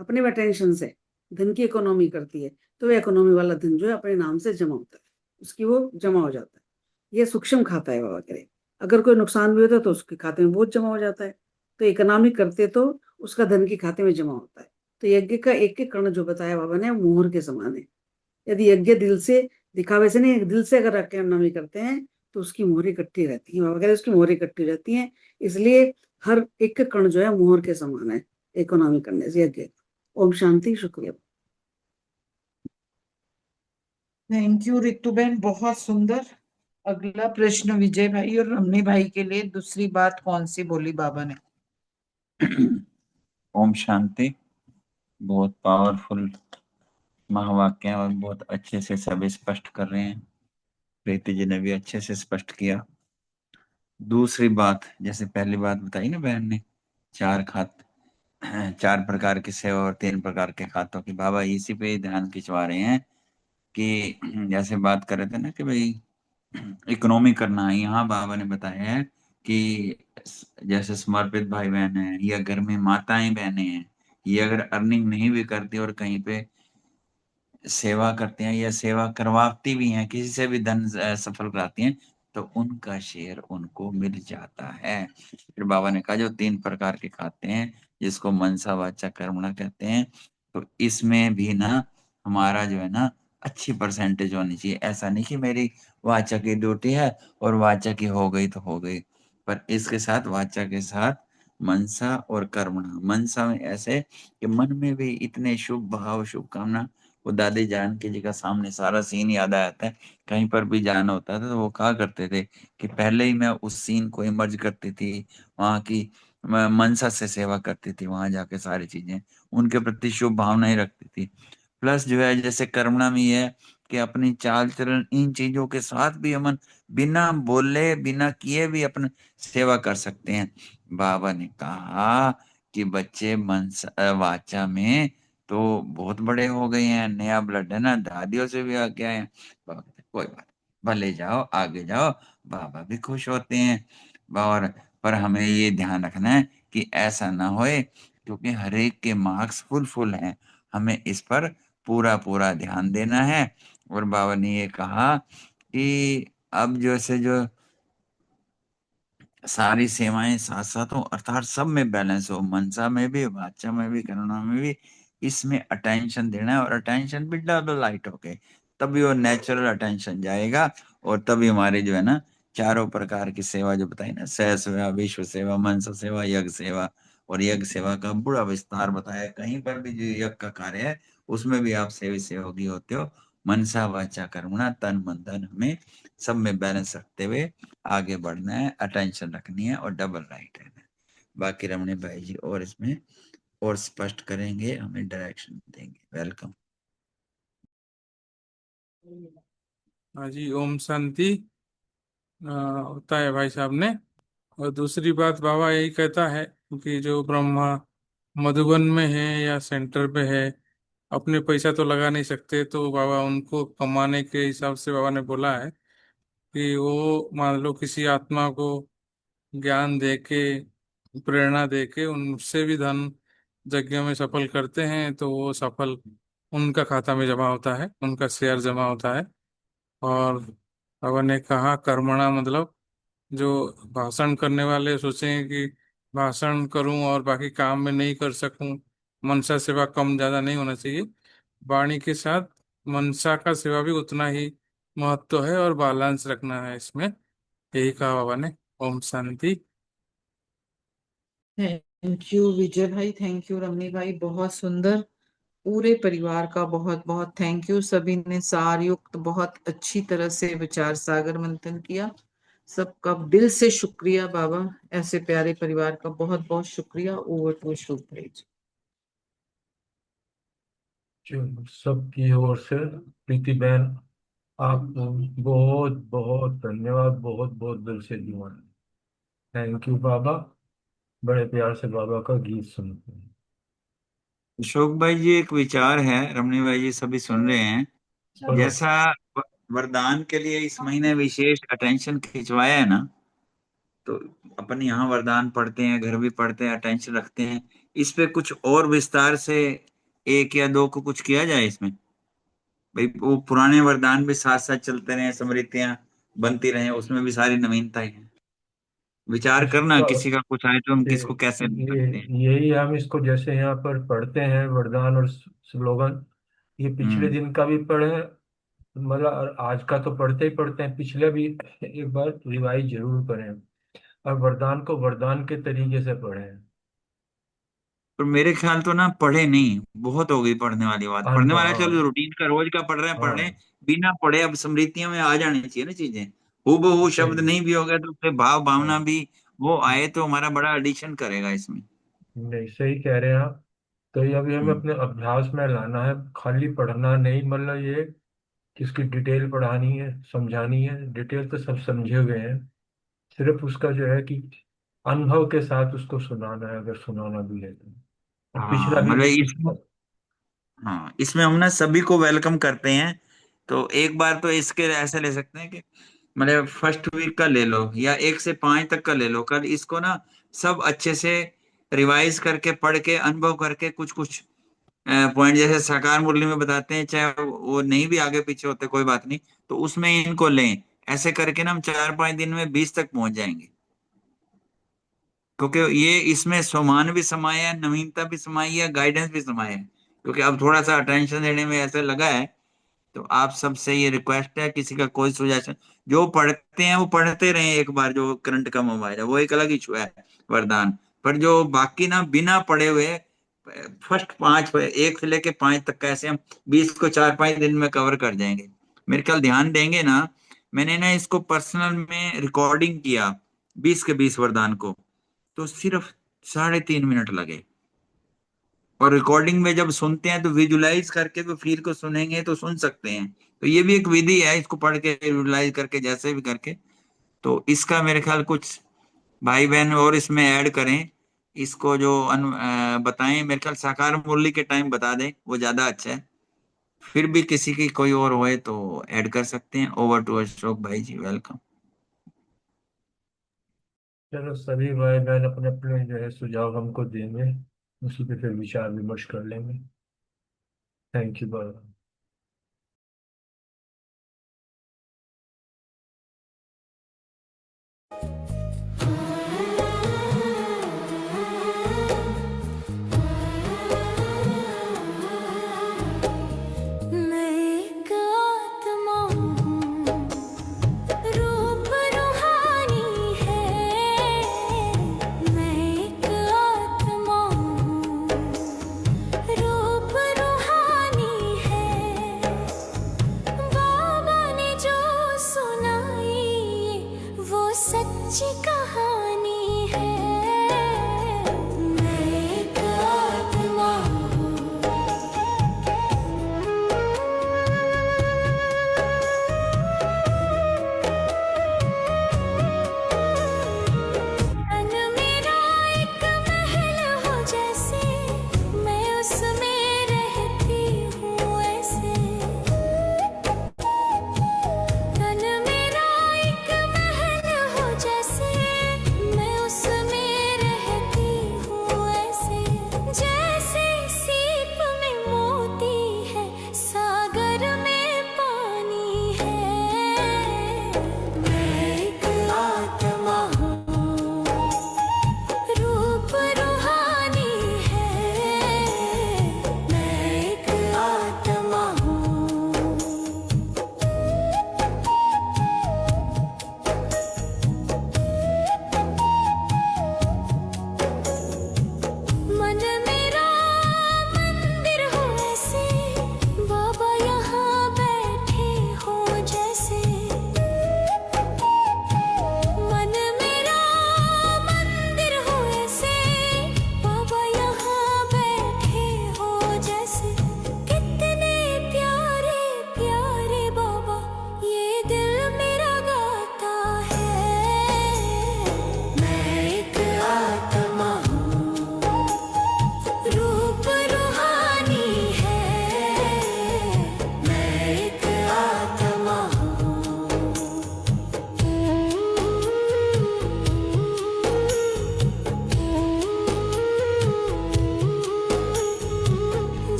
अपने अटेंशन से धन की इकोनॉमी करती है, तो वो इकोनॉमी वाला धन जो है अपने नाम से जमा होता है, उसकी वो जमा हो जाता है। ये सूक्ष्म खाता है बाबा कह रहे। अगर कोई नुकसान भी होता है तो उसके खाते में बहुत जमा हो जाता है। तो इकोनॉमी करते तो उसका धन के खाते में जमा होता है। तो यज्ञ का एक एक कर्ण जो बताया बाबा ने मोहर के समान है। यदि यज्ञ दिल से, दिखावे से नहीं, दिल से अगर इकोनॉमी करते हैं तो उसकी मोहर इकट्ठी रहती है। बाबा कह रहे उसकी मोहर इकट्ठी रहती है, इसलिए हर एक कण जो है मोहर के समान है इकोनॉमी करने से यज्ञ। ओम शांति। शुक्रिया। थैंक यू रितु बहन, बहुत सुंदर। अगला प्रश्न विजय भाई और रमनी भाई के लिए, दूसरी बात कौन सी बोली बाबा ने? ओम शांति। बहुत पावरफुल महावाक्य और बहुत अच्छे से सब स्पष्ट कर रहे हैं। प्रीति जी ने भी अच्छे से स्पष्ट किया। दूसरी बात, जैसे पहली बात बताई ना बहन ने, 4 प्रकार की सेवा और 3 प्रकार के खातों की, बाबा इसी पे ही ध्यान खिंचवा रहे हैं कि जैसे बात कर रहे थे ना कि भाई इकोनॉमी करना है, यहाँ बाबा ने बताया है कि जैसे समर्पित भाई बहन है या घर में माताएं बहनें हैं, ये अगर अर्निंग नहीं भी करती और कहीं पे सेवा करते हैं या सेवा करवाती भी हैं, किसी से भी धन सफल कराती हैं, तो उनका शेयर उनको मिल जाता है। फिर बाबा ने कहा जो 3 प्रकार के खाते हैं, जिसको मनसा वाचा कर्मणा कहते हैं, तो इसमें भी ना हमारा जो है ना अच्छी परसेंटेज होनी चाहिए। ऐसा नहीं कि मेरी वाचा की ड्यूटी है और वाचा की हो गई तो हो गई, पर इसके साथ वाचा के साथ मनसा और कर्मणा। मनसा में ऐसे कि मन में भी इतने शुभ भाव शुभकामना। वो दादी जानकी जी का सामने सारा सीन याद आ जाता है। कहीं पर भी जाना होता था तो वो कहा करते थे कि पहले ही मैं उस सीन को इमर्ज करती थी, वहां की मनसा से सेवा करती थी, वहां जाके सारी चीजें उनके प्रति शुभ भावनाएं रखती थी। प्लस जो है जैसे कर्मणा में ये है कि अपनी चाल चलन इन चीजों के साथ भी हम बिना बोले बिना किए भी अपने सेवा कर सकते हैं। बाबा ने कहा कि बच्चे मनसा वाचा में तो बहुत बड़े हो गए हैं, नया ब्लड है ना, दादियों से भी आगे आए हैं। बाबा कहते, कोई बात भले जाओ आगे जाओ, बाबा भी खुश होते हैं। और पर हमें ये ध्यान रखना है कि ऐसा ना होए, क्योंकि हर एक के मार्क्स फुल फुल हैं, हमें इस पर पूरा पूरा ध्यान देना है। और बाबा ने ये कहा कि अब जैसे जो सारी सेवाएं साथ साथ हो, अर्थात सब में बैलेंस हो, मनसा में भी, वाचा में भी, करुणा में भी, इसमें अटेंशन देना है। और अटेंशन भी डबल लाइट होके, तभी वो नेचुरल अटेंशन जाएगा। और तभी हमारे जो है ना 4 प्रकार की सेवा जो बताई ना, सह सेवा, विश्व सेवा, मनसा सेवा, यज्ञ सेवा, और यज्ञ सेवा का बड़ा विस्तार बताया। कहीं पर भी जो यज्ञ का कार्य है उसमें भी आप सेवी सेवकी होते हो। मनसा वाचा कर्मणा, तन मन धन, हमें सब में बैलेंस रखते हुए आगे बढ़ना है, अटेंशन रखनी है और डबल राइट रहना है। बाकी रमणी भाई जी और इसमें और स्पष्ट करेंगे, हमें डायरेक्शन देंगे। वेलकम। हाँ जी, ओम शांति। होता है भाई साहब ने। और दूसरी बात बाबा यही कहता है कि जो ब्रह्मा मधुबन में है या सेंटर पे है, अपने पैसा तो लगा नहीं सकते, तो बाबा उनको कमाने के हिसाब से बाबा ने बोला है कि वो मान लो किसी आत्मा को ज्ञान दे के, प्रेरणा दे के उनसे भी धन यज्ञ में सफल करते हैं, तो वो सफल उनका खाता में जमा होता है, उनका शेयर जमा होता है। और बाबा ने कहा कर्मणा मतलब जो भाषण करने वाले सोचें कि भाषण करूं और बाकी काम में नहीं कर सकूं, मनसा सेवा कम ज्यादा नहीं होना चाहिए। वाणी के साथ मनसा का सेवा भी उतना ही महत्व है और बैलेंस रखना है इसमें, यही कहा बाबा ने। ओम शांति। थैंक यू विजय भाई, थैंक यू रमनी भाई, बहुत सुंदर। पूरे परिवार का बहुत बहुत थैंक यू। सभी ने सारयुक्त बहुत अच्छी तरह से विचार सागर मंथन किया। सबका दिल से शुक्रिया बाबा, ऐसे प्यारे परिवार का बहुत बहुत शुक्रिया। ओवर टू अशोक भाई जी। जो सबकी ओर से प्रीति बहन, आपको बहुत बहुत धन्यवाद, बहुत बहुत दिल से दुआ। थैंक यू बाबा। बड़े प्यार से बाबा का गीत सुनते हैं। अशोक भाई जी, एक विचार है, रमणी भाई जी सभी सुन रहे हैं। बोलो। जैसा वरदान के लिए इस महीने विशेष अटेंशन खिंचवाया है ना, तो अपन यहाँ वरदान पढ़ते हैं, घर भी पढ़ते हैं, अटेंशन रखते हैं। इस पे कुछ और विस्तार से एक या दो को कुछ किया जाए इसमें। भाई वो पुराने वरदान भी साथ साथ चलते रहे, स्मृतियां बनती रहे, उसमें भी सारी नवीनताएं हैं। विचार करना, इसका किसी का कुछ आए तो हम ये किसको कैसे ले ये सकते हैं। यही हम इसको जैसे यहाँ पर पढ़ते हैं वरदान और स्लोगन, ये पिछले हम्म। दिन का भी पढ़े, मतलब और आज का तो पढ़ते ही पढ़ते हैं, पिछले भी एक बार रिवाइज जरूर करें और वरदान को वरदान के तरीके से पढ़ें। पर मेरे ख्याल तो ना पढ़े नहीं, बहुत हो गई पढ़ने वाली बात। पढ़ने अनुभव, वाला हाँ। चलो रूटीन का रोज का पढ़ रहे हैं, पढ़े। हाँ, बिना पढ़े अब स्मृतियों में आ जानी चाहिए ना चीजें। हूबहू सही शब्द है। नहीं भी हो गया तो उससे भाव भावना हाँ, भी वो आए तो हमारा बड़ा एडिशन करेगा इसमें। नहीं सही कह रहे हैं आप। तो ये अभी हमें हम्म। अपने अभ्यास में लाना है, खाली पढ़ना नहीं, मतलब ये कि इसकी डिटेल पढ़ानी है, समझानी है। डिटेल तो सब समझे हुए हैं, सिर्फ उसका जो है कि अनुभव के साथ उसको सुनाना है, अगर सुनाना भी है तो। और हाँ पिछला भी मतलब इसमें, पिछला। हाँ इसमें हम ना सभी को वेलकम करते हैं। तो एक बार तो इसके ऐसे ले सकते हैं कि मतलब फर्स्ट वीक का ले लो या 1 से 5 तक का ले लो, कल इसको ना सब अच्छे से रिवाइज करके पढ़ के अनुभव करके कुछ कुछ पॉइंट जैसे साकार मुरली में बताते हैं, चाहे वो नहीं भी आगे पीछे होते कोई बात नहीं, तो उसमें इनको लें। ऐसे करके ना हम 4-5 दिन में 20 तक पहुंच जाएंगे। क्योंकि ये इसमें सम्मान भी समाया है, नवीनता भी समाई है, गाइडेंस भी समाया है। क्योंकि अब थोड़ा सा अटेंशन देने में ऐसे लगा है, तो आप सबसे ये रिक्वेस्ट है, किसी का कोई सुजेशन, जो पढ़ते हैं वो पढ़ते रहे एक बार, जो करंट का मोबाइल है वो एक अलग इशू है, वरदान। पर जो बाकी ना बिना पढ़े हुए फर्स्ट 5, 1 से लेके 5 तक कैसे हम 20 को 4-5 दिन में कवर कर जाएंगे। मेरे ख्याल ध्यान देंगे ना। मैंने ना इसको पर्सनल में रिकॉर्डिंग किया 20 के 20 वरदान को, तो सिर्फ 3.5 मिनट लगे। और रिकॉर्डिंग में जब सुनते हैं तो विजुलाइज करके तो फिर को सुनेंगे तो सुन सकते हैं। तो ये भी एक विधि है, इसको पढ़ के विजुलाइज करके जैसे भी करके। तो इसका मेरे ख्याल कुछ भाई बहन और इसमें ऐड करें, इसको जो बताएं। मेरे ख्याल साकार मुरली के टाइम बता दें, वो ज्यादा अच्छा है। फिर भी किसी की कोई और होए तो ऐड कर सकते हैं। ओवर टू अशोक भाई जी, वेलकम। चलो सभी भाई बहन अपने अपने जो है सुझाव हमको देंगे, उसी पे फिर विचार विमर्श कर लेंगे। Thank you Baba.